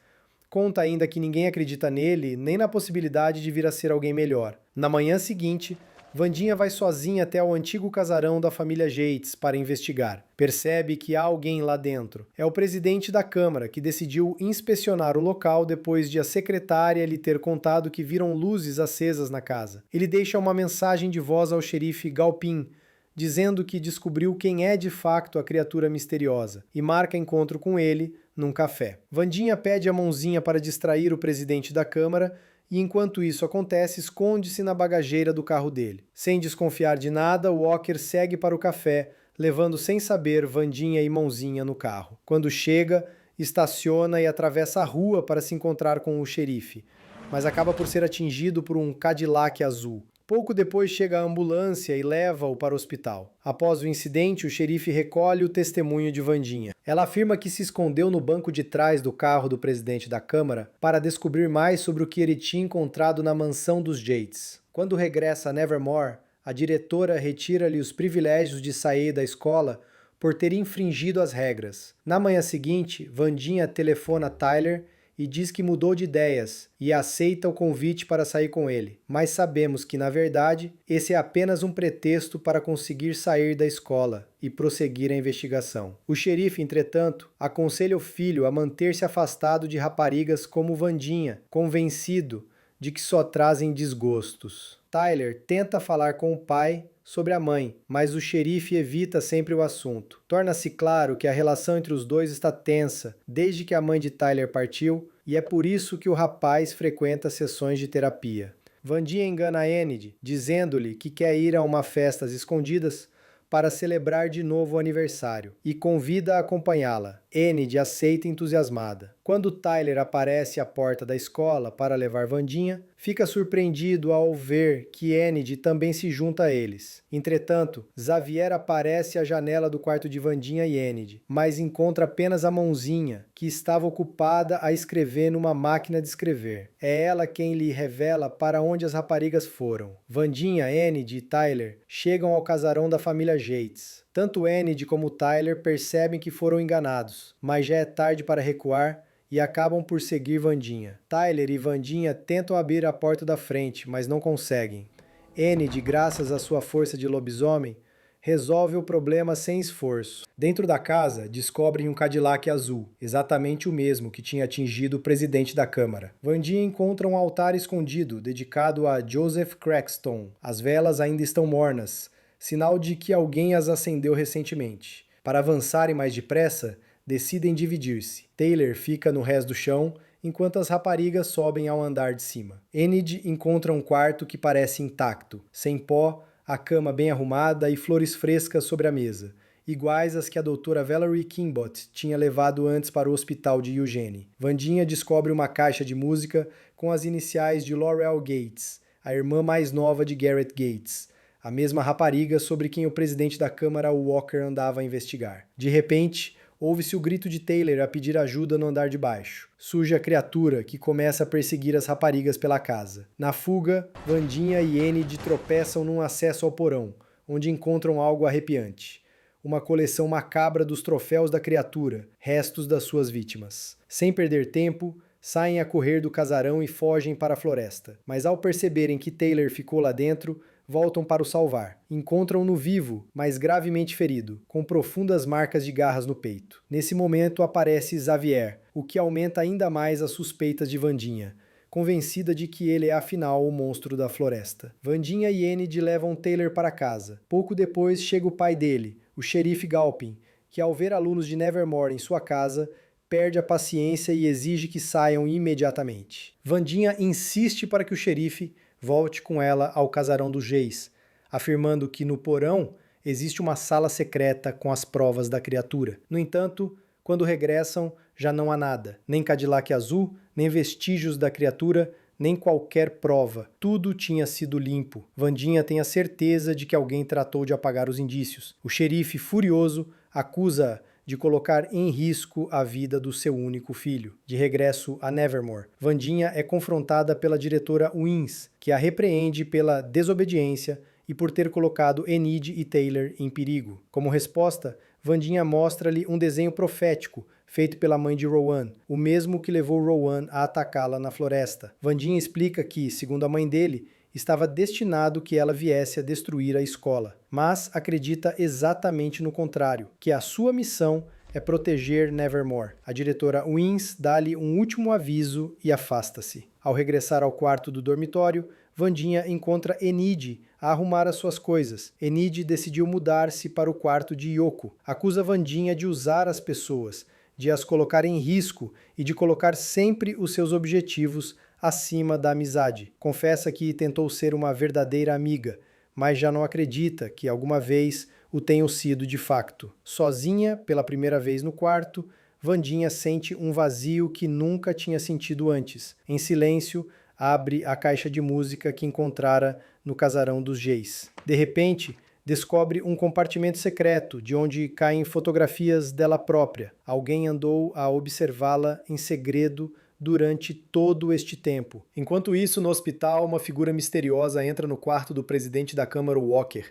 Conta ainda que ninguém acredita nele, nem na possibilidade de vir a ser alguém melhor. Na manhã seguinte, Wandinha vai sozinha até o antigo casarão da família Yates para investigar. Percebe que há alguém lá dentro. É o presidente da Câmara, que decidiu inspecionar o local depois de a secretária lhe ter contado que viram luzes acesas na casa. Ele deixa uma mensagem de voz ao xerife Galpin, dizendo que descobriu quem é de facto a criatura misteriosa, e marca encontro com ele num café. Wandinha pede a mãozinha para distrair o presidente da Câmara e, enquanto isso acontece, esconde-se na bagageira do carro dele. Sem desconfiar de nada, Walker segue para o café, levando sem saber Wandinha e mãozinha no carro. Quando chega, estaciona e atravessa a rua para se encontrar com o xerife, mas acaba por ser atingido por um Cadillac azul. Pouco depois chega a ambulância e leva-o para o hospital. Após o incidente, o xerife recolhe o testemunho de Wandinha. Ela afirma que se escondeu no banco de trás do carro do presidente da Câmara para descobrir mais sobre o que ele tinha encontrado na mansão dos Yates. Quando regressa a Nevermore, a diretora retira-lhe os privilégios de sair da escola por ter infringido as regras. Na manhã seguinte, Wandinha telefona a Tyler e diz que mudou de ideias e aceita o convite para sair com ele. Mas sabemos que, na verdade, esse é apenas um pretexto para conseguir sair da escola e prosseguir a investigação. O xerife, entretanto, aconselha o filho a manter-se afastado de raparigas como Wandinha, convencido de que só trazem desgostos. Tyler tenta falar com o pai sobre a mãe, mas o xerife evita sempre o assunto. Torna-se claro que a relação entre os dois está tensa desde que a mãe de Tyler partiu, e é por isso que o rapaz frequenta sessões de terapia. Wandinha engana Enid, dizendo-lhe que quer ir a uma festa às escondidas para celebrar de novo o aniversário, e convida a acompanhá-la. Enid aceita entusiasmada. Quando Tyler aparece à porta da escola para levar Wandinha, fica surpreendido ao ver que Enid também se junta a eles. Entretanto, Xavier aparece à janela do quarto de Wandinha e Enid, mas encontra apenas a mãozinha, que estava ocupada a escrever numa máquina de escrever. É ela quem lhe revela para onde as raparigas foram. Wandinha, Enid e Tyler chegam ao casarão da família Yates. Tanto Enid como Tyler percebem que foram enganados, mas já é tarde para recuar e acabam por seguir Wandinha. Tyler e Wandinha tentam abrir a porta da frente, mas não conseguem. Enid, graças à sua força de lobisomem, resolve o problema sem esforço. Dentro da casa, descobrem um Cadillac azul, exatamente o mesmo que tinha atingido o presidente da Câmara. Wandinha encontra um altar escondido, dedicado a Joseph Crackston. As velas ainda estão mornas, sinal de que alguém as acendeu recentemente. Para avançarem mais depressa, decidem dividir-se. Taylor fica no rés do chão, enquanto as raparigas sobem ao andar de cima. Enid encontra um quarto que parece intacto, sem pó, a cama bem arrumada e flores frescas sobre a mesa, iguais às que a doutora Valerie Kimbott tinha levado antes para o hospital de Eugene. Wandinha descobre uma caixa de música com as iniciais de Laurel Gates, a irmã mais nova de Garrett Gates, a mesma rapariga sobre quem o presidente da Câmara Walker andava a investigar. De repente, ouve-se o grito de Taylor a pedir ajuda no andar de baixo. Surge a criatura, que começa a perseguir as raparigas pela casa. Na fuga, Wandinha e Enid tropeçam num acesso ao porão, onde encontram algo arrepiante. Uma coleção macabra dos troféus da criatura, restos das suas vítimas. Sem perder tempo, saem a correr do casarão e fogem para a floresta. Mas ao perceberem que Taylor ficou lá dentro, voltam para o salvar. Encontram-no vivo, mas gravemente ferido, com profundas marcas de garras no peito. Nesse momento aparece Xavier, o que aumenta ainda mais as suspeitas de Wandinha, convencida de que ele é afinal o monstro da floresta. Wandinha e Enid levam Taylor para casa. Pouco depois chega o pai dele, o xerife Galpin, que ao ver alunos de Nevermore em sua casa, perde a paciência e exige que saiam imediatamente. Vandinha insiste para que o xerife volte com ela ao casarão dos Jays, afirmando que no porão existe uma sala secreta com as provas da criatura. No entanto, quando regressam, já não há nada, nem Cadillac azul, nem vestígios da criatura, nem qualquer prova. Tudo tinha sido limpo. Vandinha tem a certeza de que alguém tratou de apagar os indícios. O xerife, furioso, acusa de colocar em risco a vida do seu único filho. De regresso a Nevermore, Vandinha é confrontada pela diretora Wins, que a repreende pela desobediência e por ter colocado Enid e Taylor em perigo. Como resposta, Vandinha mostra-lhe um desenho profético feito pela mãe de Rowan, o mesmo que levou Rowan a atacá-la na floresta. Vandinha explica que, segundo a mãe dele, estava destinado que ela viesse a destruir a escola, mas acredita exatamente no contrário, que a sua missão é proteger Nevermore. A diretora Wins dá-lhe um último aviso e afasta-se. Ao regressar ao quarto do dormitório, Vandinha encontra Enid a arrumar as suas coisas. Enid decidiu mudar-se para o quarto de Yoko. Acusa Vandinha de usar as pessoas, de as colocar em risco e de colocar sempre os seus objetivos acima da amizade. Confessa que tentou ser uma verdadeira amiga, mas já não acredita que alguma vez o tenham sido de facto. Sozinha, pela primeira vez no quarto, Vandinha sente um vazio que nunca tinha sentido antes. Em silêncio, abre a caixa de música que encontrara no casarão dos Jays. De repente, descobre um compartimento secreto, de onde caem fotografias dela própria. Alguém andou a observá-la em segredo durante todo este tempo. Enquanto isso, no hospital, uma figura misteriosa entra no quarto do presidente da Câmara Walker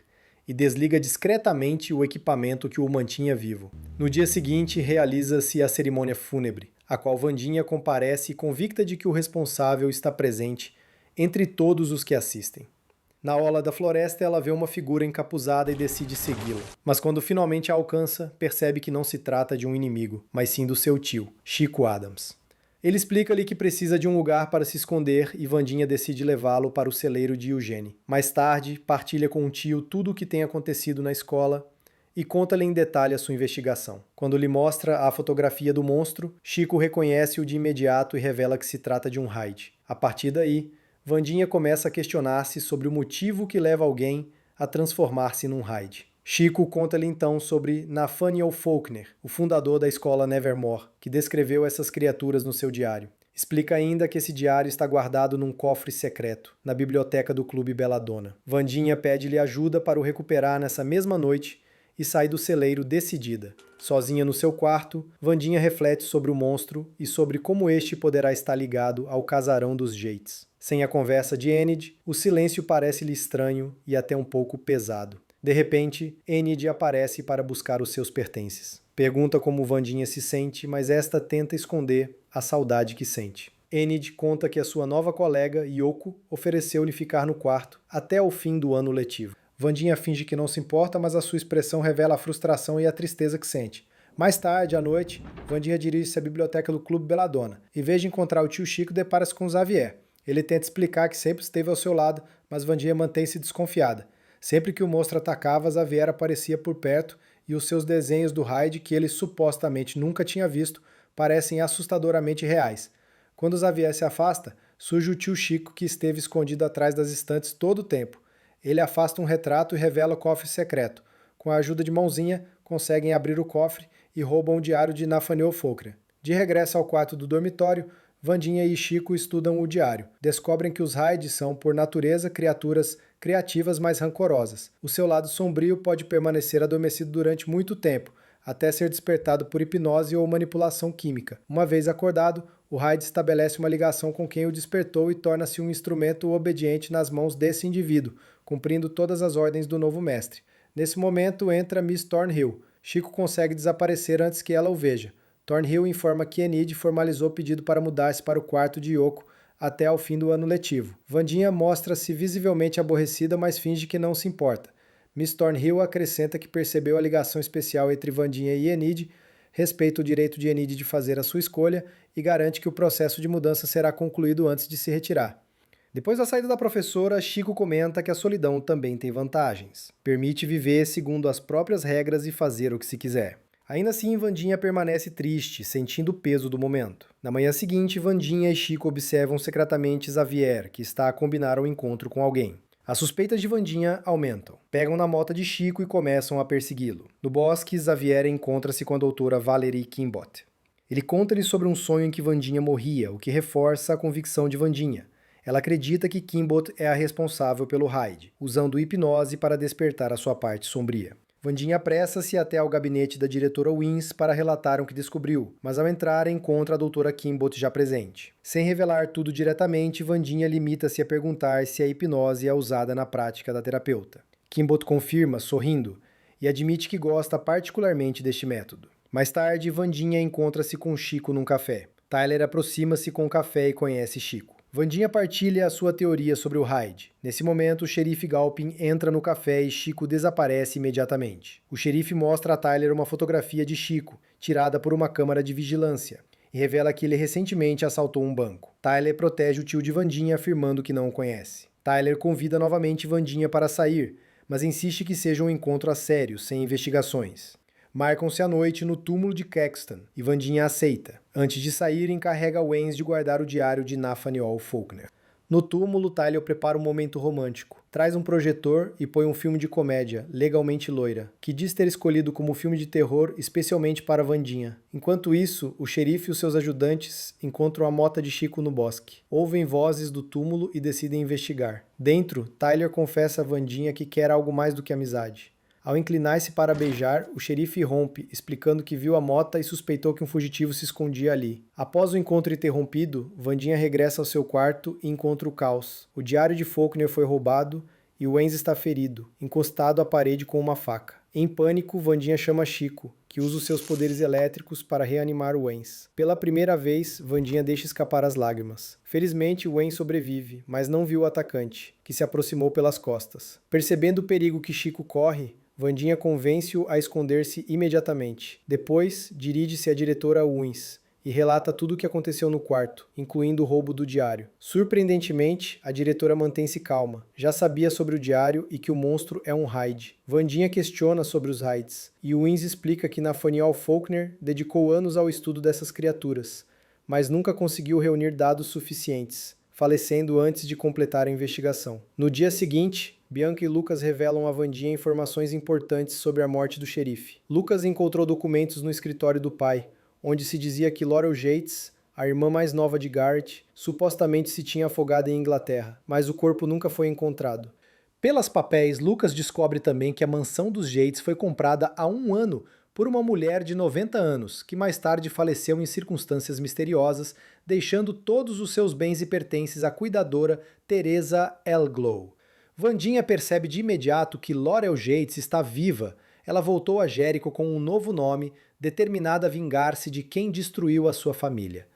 e desliga discretamente o equipamento que o mantinha vivo. No dia seguinte, realiza-se a cerimônia fúnebre, a qual Vandinha comparece convicta de que o responsável está presente entre todos os que assistem. Na orla da floresta, ela vê uma figura encapuzada e decide segui-la. Mas quando finalmente a alcança, percebe que não se trata de um inimigo, mas sim do seu tio, Chico Adams. Ele explica-lhe que precisa de um lugar para se esconder e Vandinha decide levá-lo para o celeiro de Eugene. Mais tarde, partilha com o tio tudo o que tem acontecido na escola e conta-lhe em detalhe a sua investigação. Quando lhe mostra a fotografia do monstro, Chico reconhece-o de imediato e revela que se trata de um Hyde. A partir daí, Vandinha começa a questionar-se sobre o motivo que leva alguém a transformar-se num Hyde. Chico conta-lhe então sobre Nathaniel Faulkner, o fundador da escola Nevermore, que descreveu essas criaturas no seu diário. Explica ainda que esse diário está guardado num cofre secreto, na biblioteca do Clube Belladonna. Vandinha pede-lhe ajuda para o recuperar nessa mesma noite e sai do celeiro decidida. Sozinha no seu quarto, Vandinha reflete sobre o monstro e sobre como este poderá estar ligado ao casarão dos Jays. Sem a conversa de Enid, o silêncio parece-lhe estranho e até um pouco pesado. De repente, Enid aparece para buscar os seus pertences. Pergunta como Vandinha se sente, mas esta tenta esconder a saudade que sente. Enid conta que a sua nova colega, Yoko, ofereceu-lhe ficar no quarto até o fim do ano letivo. Vandinha finge que não se importa, mas a sua expressão revela a frustração e a tristeza que sente. Mais tarde, à noite, Vandinha dirige-se à biblioteca do Clube Belladonna. Em vez de encontrar o tio Chico, depara-se com Xavier. Ele tenta explicar que sempre esteve ao seu lado, mas Vandinha mantém-se desconfiada. Sempre que o monstro atacava, Xavier aparecia por perto e os seus desenhos do Hyde, que ele supostamente nunca tinha visto, parecem assustadoramente reais. Quando Xavier se afasta, surge o tio Chico, que esteve escondido atrás das estantes todo o tempo. Ele afasta um retrato e revela o cofre secreto. Com a ajuda de Mãozinha, conseguem abrir o cofre e roubam o diário de Nathaniel Faulkner. De regresso ao quarto do dormitório, Vandinha e Chico estudam o diário. Descobrem que os Hyde são, por natureza, criaturas criativas mais rancorosas. O seu lado sombrio pode permanecer adormecido durante muito tempo, até ser despertado por hipnose ou manipulação química. Uma vez acordado, o Hyde estabelece uma ligação com quem o despertou e torna-se um instrumento obediente nas mãos desse indivíduo, cumprindo todas as ordens do novo mestre. Nesse momento entra Miss Thornhill. Chico consegue desaparecer antes que ela o veja. Thornhill informa que Enid formalizou o pedido para mudar-se para o quarto de Yoko até ao fim do ano letivo. Vandinha mostra-se visivelmente aborrecida, mas finge que não se importa. Miss Thornhill acrescenta que percebeu a ligação especial entre Vandinha e Enid, respeita o direito de Enid de fazer a sua escolha e garante que o processo de mudança será concluído antes de se retirar. Depois da saída da professora, Chico comenta que a solidão também tem vantagens. Permite viver segundo as próprias regras e fazer o que se quiser. Ainda assim, Vandinha permanece triste, sentindo o peso do momento. Na manhã seguinte, Vandinha e Chico observam secretamente Xavier, que está a combinar um encontro com alguém. As suspeitas de Vandinha aumentam. Pegam na moto de Chico e começam a persegui-lo. No bosque, Xavier encontra-se com a doutora Valerie Kimbot. Ele conta-lhe sobre um sonho em que Vandinha morria, o que reforça a convicção de Vandinha. Ela acredita que Kimbot é a responsável pelo raid, usando hipnose para despertar a sua parte sombria. Vandinha apressa-se até ao gabinete da diretora Wins para relatar o que descobriu, mas ao entrar encontra a doutora Kimbot já presente. Sem revelar tudo diretamente, Vandinha limita-se a perguntar se a hipnose é usada na prática da terapeuta. Kimbot confirma, sorrindo, e admite que gosta particularmente deste método. Mais tarde, Vandinha encontra-se com Chico num café. Tyler aproxima-se com o café e conhece Chico. Vandinha partilha a sua teoria sobre o raid. Nesse momento, o xerife Galpin entra no café e Chico desaparece imediatamente. O xerife mostra a Tyler uma fotografia de Chico, tirada por uma câmera de vigilância, e revela que ele recentemente assaltou um banco. Tyler protege o tio de Vandinha, afirmando que não o conhece. Tyler convida novamente Vandinha para sair, mas insiste que seja um encontro a sério, sem investigações. Marcam-se à noite no túmulo de Caxton, e Vandinha aceita. Antes de sair, encarrega Waynes de guardar o diário de Nathaniel Faulkner. No túmulo, Tyler prepara um momento romântico. Traz um projetor e põe um filme de comédia, Legalmente Loira, que diz ter escolhido como filme de terror especialmente para Vandinha. Enquanto isso, o xerife e os seus ajudantes encontram a mota de Chico no bosque. Ouvem vozes do túmulo e decidem investigar. Dentro, Tyler confessa a Vandinha que quer algo mais do que amizade. Ao inclinar-se para beijar, o xerife rompe, explicando que viu a mota e suspeitou que um fugitivo se escondia ali. Após o encontro interrompido, Vandinha regressa ao seu quarto e encontra o caos. O diário de Faulkner foi roubado e Waynes está ferido, encostado à parede com uma faca. Em pânico, Vandinha chama Chico, que usa os seus poderes elétricos para reanimar Waynes. Pela primeira vez, Vandinha deixa escapar as lágrimas. Felizmente, Waynes sobrevive, mas não viu o atacante, que se aproximou pelas costas. Percebendo o perigo que Chico corre, Vandinha convence-o a esconder-se imediatamente. Depois, dirige-se à diretora Wins e relata tudo o que aconteceu no quarto, incluindo o roubo do diário. Surpreendentemente, a diretora mantém-se calma. Já sabia sobre o diário e que o monstro é um raid. Vandinha questiona sobre os raids, e Wins explica que Nathaniel Faulkner dedicou anos ao estudo dessas criaturas, mas nunca conseguiu reunir dados suficientes, falecendo antes de completar a investigação. No dia seguinte, Bianca e Lucas revelam a Vandinha informações importantes sobre a morte do xerife. Lucas encontrou documentos no escritório do pai, onde se dizia que Laurel Yates, a irmã mais nova de Garrett, supostamente se tinha afogado em Inglaterra, mas o corpo nunca foi encontrado. Pelas papéis, Lucas descobre também que a mansão dos Yates foi comprada há 1 ano por uma mulher de 90 anos, que mais tarde faleceu em circunstâncias misteriosas, deixando todos os seus bens e pertences à cuidadora Teresa Elglow. Vandinha percebe de imediato que Laurel Yates está viva. Ela voltou a Jericho com um novo nome, determinada a vingar-se de quem destruiu a sua família.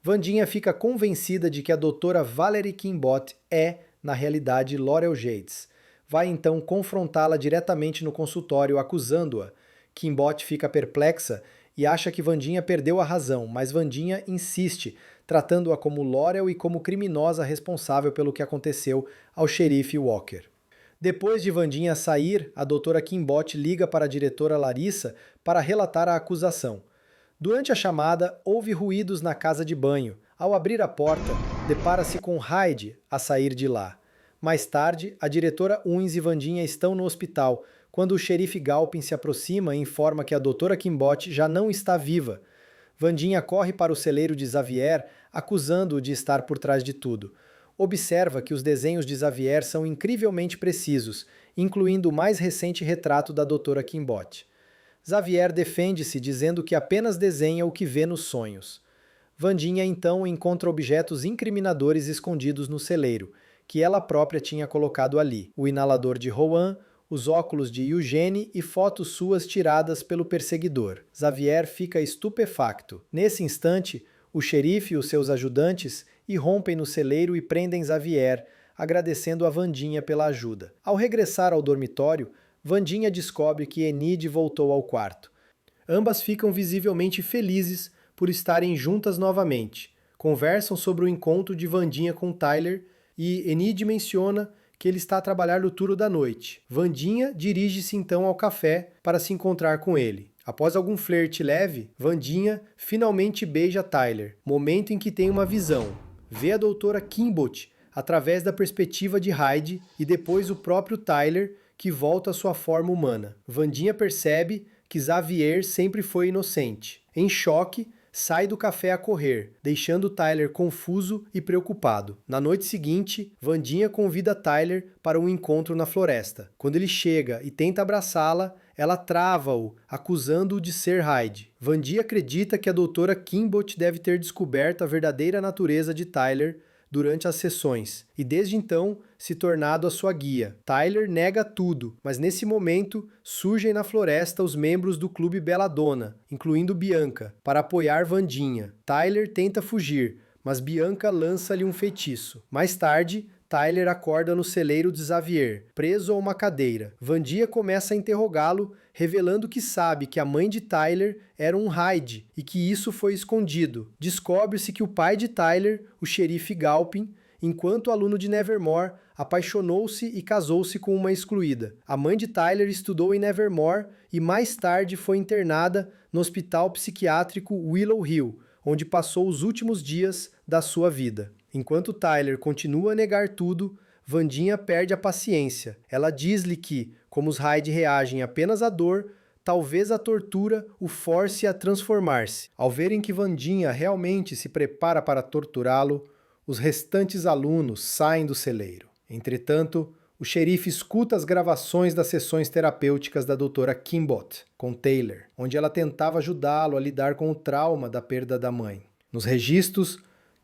Vandinha fica convencida de que a doutora Valerie Kimbot é, na realidade, Laurel Yates. Vai então confrontá-la diretamente no consultório, acusando-a. Kimbot fica perplexa e acha que Vandinha perdeu a razão, mas Vandinha insiste, tratando-a como Laurel e como criminosa responsável pelo que aconteceu ao xerife Walker. Depois de Vandinha sair, a doutora Kimbot liga para a diretora Larissa para relatar a acusação. Durante a chamada, houve ruídos na casa de banho. Ao abrir a porta, depara-se com Hyde a sair de lá. Mais tarde, a diretora Wins e Vandinha estão no hospital, quando o xerife Galpin se aproxima e informa que a doutora Kimbot já não está viva. Vandinha corre para o celeiro de Xavier, acusando-o de estar por trás de tudo. Observa que os desenhos de Xavier são incrivelmente precisos, incluindo o mais recente retrato da doutora Kimbot. Xavier defende-se dizendo que apenas desenha o que vê nos sonhos. Vandinha então encontra objetos incriminadores escondidos no celeiro, que ela própria tinha colocado ali: o inalador de Rowan, os óculos de Eugene e fotos suas tiradas pelo perseguidor. Xavier fica estupefacto. Nesse instante, o xerife e os seus ajudantes irrompem no celeiro e prendem Xavier, agradecendo a Vandinha pela ajuda. Ao regressar ao dormitório, Vandinha descobre que Enid voltou ao quarto. Ambas ficam visivelmente felizes por estarem juntas novamente. Conversam sobre o encontro de Vandinha com Tyler e Enid menciona que ele está a trabalhar no turno da noite. Wandinha dirige-se então ao café para se encontrar com ele. Após algum flerte leve, Wandinha finalmente beija Tyler, momento em que tem uma visão. Vê a doutora Kimbot através da perspectiva de Hyde e depois o próprio Tyler, que volta à sua forma humana. Wandinha percebe que Xavier sempre foi inocente. Em choque, sai do café a correr, deixando Tyler confuso e preocupado. Na noite seguinte, Wandinha convida Tyler para um encontro na floresta. Quando ele chega e tenta abraçá-la, ela trava-o, acusando-o de ser Hyde. Wandinha acredita que a doutora Kimbot deve ter descoberto a verdadeira natureza de Tyler durante as sessões, e desde então se tornado a sua guia. Tyler nega tudo, mas nesse momento surgem na floresta os membros do Clube Belladonna, incluindo Bianca, para apoiar Wandinha. Tyler tenta fugir, mas Bianca lança-lhe um feitiço. Mais tarde, Tyler acorda no celeiro de Xavier, preso a uma cadeira. Wandinha começa a interrogá-lo, revelando que sabe que a mãe de Tyler era um Hyde e que isso foi escondido. Descobre-se que o pai de Tyler, o xerife Galpin, enquanto aluno de Nevermore, apaixonou-se e casou-se com uma excluída. A mãe de Tyler estudou em Nevermore e mais tarde foi internada no hospital psiquiátrico Willow Hill, onde passou os últimos dias da sua vida. Enquanto Tyler continua a negar tudo, Wandinha perde a paciência. Ela diz-lhe que, como os Hyde reagem apenas à dor, talvez a tortura o force a transformar-se. Ao verem que Wandinha realmente se prepara para torturá-lo, os restantes alunos saem do celeiro. Entretanto, o xerife escuta as gravações das sessões terapêuticas da doutora Kimbot com Taylor, onde ela tentava ajudá-lo a lidar com o trauma da perda da mãe. Nos registros,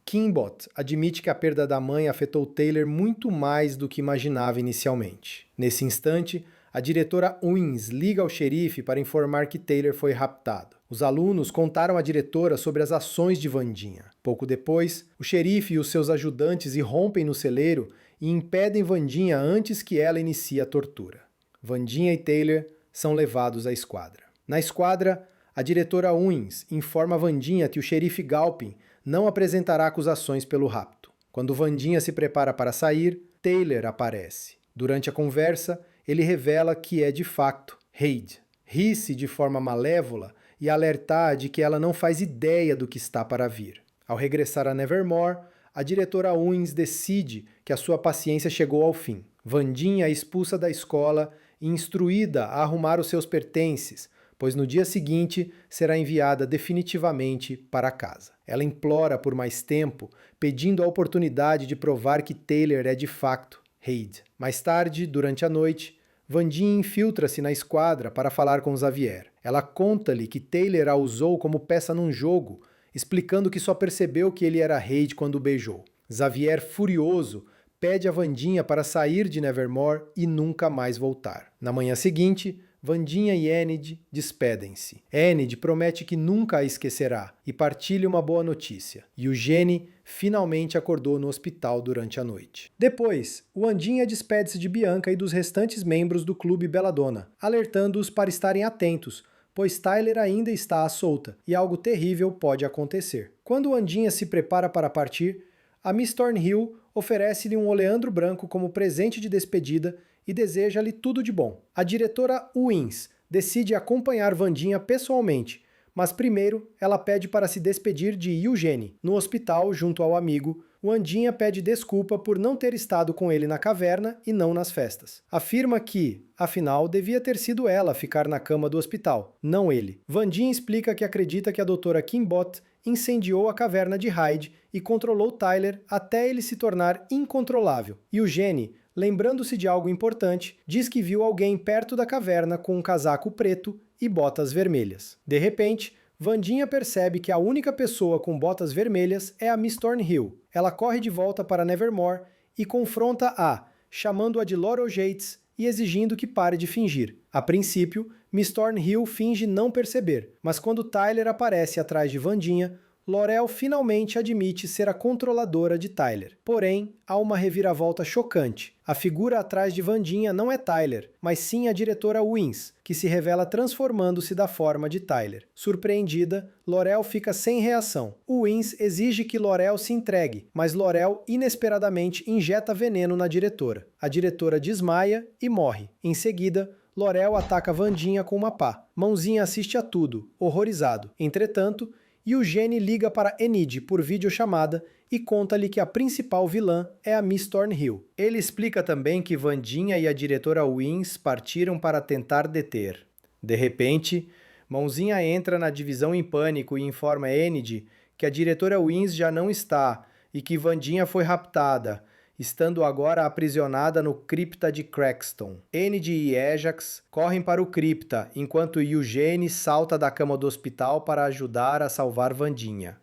Kimbot admite que a perda da mãe afetou Taylor muito mais do que imaginava inicialmente. Nesse instante, a diretora Owens liga ao xerife para informar que Taylor foi raptado. Os alunos contaram à diretora sobre as ações de Wandinha. Pouco depois, o xerife e os seus ajudantes irrompem no celeiro e impedem Wandinha antes que ela inicie a tortura. Wandinha e Taylor são levados à esquadra. Na esquadra, a diretora Owens informa Wandinha que o xerife Galpin não apresentará acusações pelo rapto. Quando Wandinha se prepara para sair, Taylor aparece. Durante a conversa, ele revela que é de facto Hyde. Ri-se de forma malévola e alertar de que ela não faz ideia do que está para vir. Ao regressar a Nevermore, a diretora Owens decide que a sua paciência chegou ao fim. Wandinha é expulsa da escola e instruída a arrumar os seus pertences, pois no dia seguinte será enviada definitivamente para casa. Ela implora por mais tempo, pedindo a oportunidade de provar que Taylor é de facto Hyde. Mais tarde, durante a noite, Wandinha infiltra-se na esquadra para falar com Xavier. Ela conta-lhe que Taylor a usou como peça num jogo, explicando que só percebeu que ele era Hyde quando o beijou. Xavier, furioso, pede a Wandinha para sair de Nevermore e nunca mais voltar. Na manhã seguinte, Wandinha e Enid despedem-se. Enid promete que nunca a esquecerá e partilha uma boa notícia. Eugene finalmente acordou no hospital durante a noite. Depois, Wandinha despede-se de Bianca e dos restantes membros do Clube Belladonna, alertando-os para estarem atentos, pois Tyler ainda está à solta e algo terrível pode acontecer. Quando Wandinha se prepara para partir, a Miss Thornhill oferece-lhe um oleandro branco como presente de despedida e deseja-lhe tudo de bom. A diretora Owens decide acompanhar Wandinha pessoalmente, mas primeiro ela pede para se despedir de Eugene. No hospital, junto ao amigo, Wandinha pede desculpa por não ter estado com ele na caverna e não nas festas. Afirma que, afinal, devia ter sido ela a ficar na cama do hospital, não ele. Wandinha explica que acredita que a doutora Kimbot incendiou a caverna de Hyde e controlou Tyler até ele se tornar incontrolável. Eugene, lembrando-se de algo importante, diz que viu alguém perto da caverna com um casaco preto e botas vermelhas. De repente, Wandinha percebe que a única pessoa com botas vermelhas é a Miss Thornhill. Ela corre de volta para Nevermore e confronta-a, chamando-a de Laurel Yates e exigindo que pare de fingir. A princípio, Miss Thornhill finge não perceber, mas quando Tyler aparece atrás de Wandinha, Laurel finalmente admite ser a controladora de Tyler. Porém, há uma reviravolta chocante. A figura atrás de Wandinha não é Tyler, mas sim a diretora Wins, que se revela transformando-se da forma de Tyler. Surpreendida, Laurel fica sem reação. Wins exige que Laurel se entregue, mas Laurel inesperadamente injeta veneno na diretora. A diretora desmaia e morre. Em seguida, Laurel ataca Wandinha com uma pá. Mãozinha assiste a tudo, horrorizado. Entretanto, Eugene liga para Enid por videochamada e conta-lhe que a principal vilã é a Miss Thornhill. Ele explica também que Wandinha e a diretora Wins partiram para tentar deter. De repente, Mãozinha entra na divisão em pânico e informa Enid que a diretora Wins já não está e que Wandinha foi raptada, estando agora aprisionada no cripta de Crackston. Enid e Ajax correm para o cripta, enquanto Eugene salta da cama do hospital para ajudar a salvar Wandinha.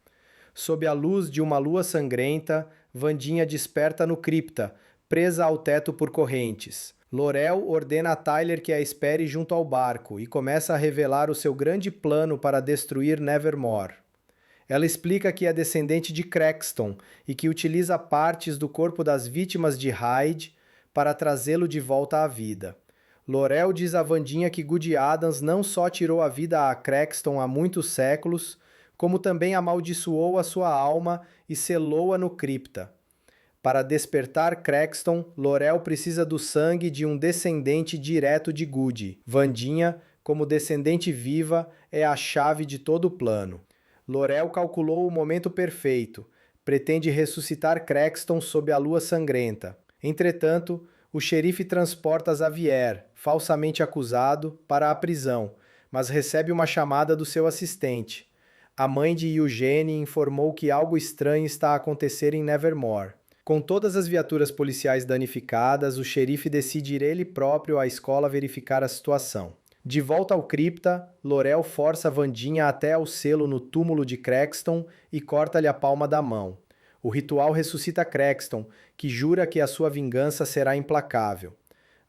Sob a luz de uma lua sangrenta, Wandinha desperta no cripta, presa ao teto por correntes. Laurel ordena a Tyler que a espere junto ao barco e começa a revelar o seu grande plano para destruir Nevermore. Ela explica que é descendente de Crackston e que utiliza partes do corpo das vítimas de Hyde para trazê-lo de volta à vida. Laurel diz a Wandinha que Goody Adams não só tirou a vida a Crackston há muitos séculos, como também amaldiçoou a sua alma e selou-a no cripta. Para despertar Crackston, Laurel precisa do sangue de um descendente direto de Goody. Wandinha, como descendente viva, é a chave de todo o plano. Laurel calculou o momento perfeito. Pretende ressuscitar Crackston sob a lua sangrenta. Entretanto, o xerife transporta Xavier, falsamente acusado, para a prisão, mas recebe uma chamada do seu assistente. A mãe de Eugene informou que algo estranho está a acontecer em Nevermore. Com todas as viaturas policiais danificadas, o xerife decide ir ele próprio à escola verificar a situação. De volta ao cripta, Laurel força Wandinha até ao selo no túmulo de Crackston e corta-lhe a palma da mão. O ritual ressuscita Crackston, que jura que a sua vingança será implacável.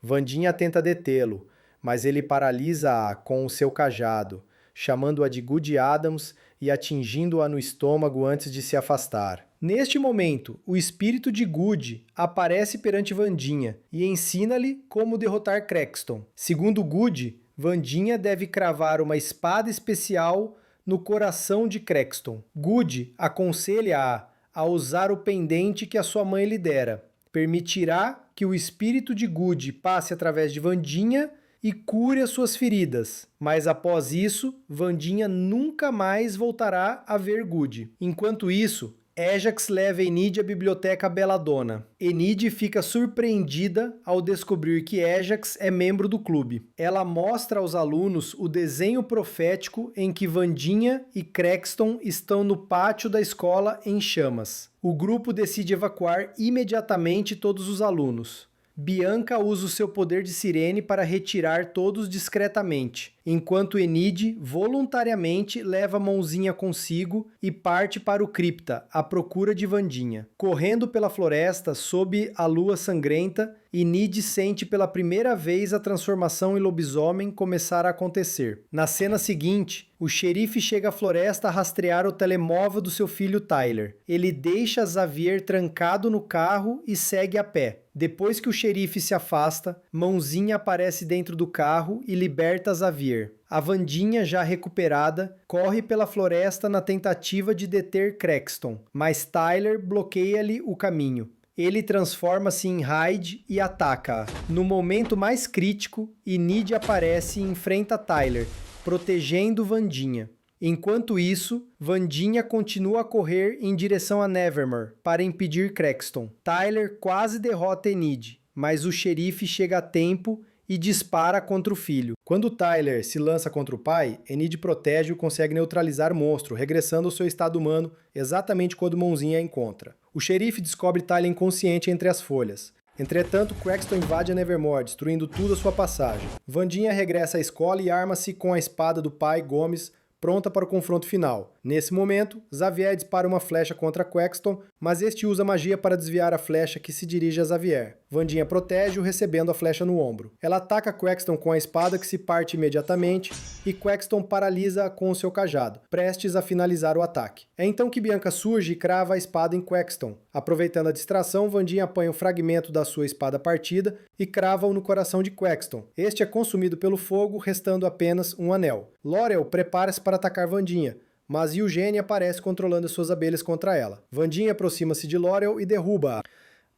Wandinha tenta detê-lo, mas ele paralisa-a com o seu cajado, chamando-a de Goody Adams e atingindo-a no estômago antes de se afastar. Neste momento, o espírito de Goody aparece perante Wandinha e ensina-lhe como derrotar Crackston. Segundo Goody, Wandinha deve cravar uma espada especial no coração de Crackston. Goody aconselha-a a usar o pendente que a sua mãe lhe dera. Permitirá que o espírito de Goody passe através de Wandinha e cure as suas feridas. Mas após isso, Wandinha nunca mais voltará a ver Goody. Enquanto isso, Ajax leva Enid à biblioteca Belladonna. Enid fica surpreendida ao descobrir que Ajax é membro do clube. Ela mostra aos alunos o desenho profético em que Wandinha e Crackston estão no pátio da escola em chamas. O grupo decide evacuar imediatamente todos os alunos. Bianca usa o seu poder de sirene para retirar todos discretamente, enquanto Enid voluntariamente leva Mãozinha consigo e parte para o cripta à procura de Wandinha. Correndo pela floresta sob a lua sangrenta, Enid sente pela primeira vez a transformação em lobisomem começar a acontecer. Na cena seguinte, o xerife chega à floresta a rastrear o telemóvel do seu filho Tyler. Ele deixa Xavier trancado no carro e segue a pé. Depois que o xerife se afasta, Mãozinha aparece dentro do carro e liberta Xavier. A Wandinha, já recuperada, corre pela floresta na tentativa de deter Crackston, mas Tyler bloqueia-lhe o caminho. Ele transforma-se em Hyde e ataca-a. No momento mais crítico, Enid aparece e enfrenta Tyler, protegendo Wandinha. Enquanto isso, Wandinha continua a correr em direção a Nevermore para impedir Crackston. Tyler quase derrota Enid, mas o xerife chega a tempo e dispara contra o filho. Quando Tyler se lança contra o pai, Enid protege e consegue neutralizar o monstro, regressando ao seu estado humano exatamente quando Mãozinha a encontra. O xerife descobre Tyler inconsciente entre as folhas. Entretanto, Crackston invade a Nevermore, destruindo tudo à sua passagem. Wandinha regressa à escola e arma-se com a espada do pai, Gomes, pronta para o confronto final. Nesse momento, Xavier dispara uma flecha contra Crackston, mas este usa magia para desviar a flecha que se dirige a Xavier. Wandinha protege-o, recebendo a flecha no ombro. Ela ataca Quaxton com a espada, que se parte imediatamente, e Quaxton paralisa-a com o seu cajado, prestes a finalizar o ataque. É então que Bianca surge e crava a espada em Quaxton. Aproveitando a distração, Wandinha apanha um fragmento da sua espada partida e crava-o no coração de Quaxton. Este é consumido pelo fogo, restando apenas um anel. Laurel prepara-se para atacar Wandinha, mas Eugene aparece controlando suas abelhas contra ela. Wandinha aproxima-se de Laurel e derruba-a.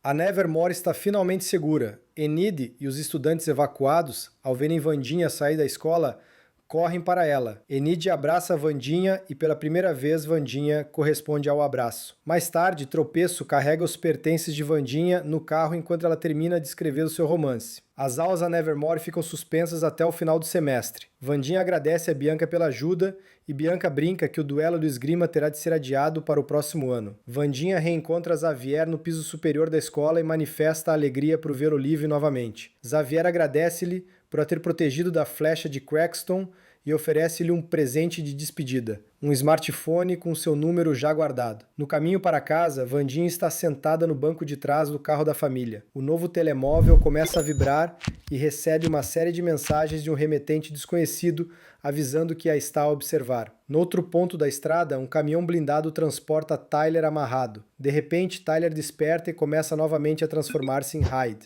A Nevermore está finalmente segura. Enid e os estudantes evacuados, ao verem Wandinha sair da escola, correm para ela. Enid abraça Wandinha e pela primeira vez Wandinha corresponde ao abraço. Mais tarde, Tropeço carrega os pertences de Wandinha no carro enquanto ela termina de escrever o seu romance. As aulas a Nevermore ficam suspensas até o final do semestre. Wandinha agradece a Bianca pela ajuda e Bianca brinca que o duelo do esgrima terá de ser adiado para o próximo ano. Wandinha reencontra Xavier no piso superior da escola e manifesta a alegria por vê-lo livre novamente. Xavier agradece-lhe por a ter protegido da flecha de Quaxton e oferece-lhe um presente de despedida, um smartphone com seu número já guardado. No caminho para casa, Wandinha está sentada no banco de trás do carro da família. O novo telemóvel começa a vibrar e recebe uma série de mensagens de um remetente desconhecido avisando que a está a observar. No outro ponto da estrada, um caminhão blindado transporta Tyler amarrado. De repente, Tyler desperta e começa novamente a transformar-se em Hyde.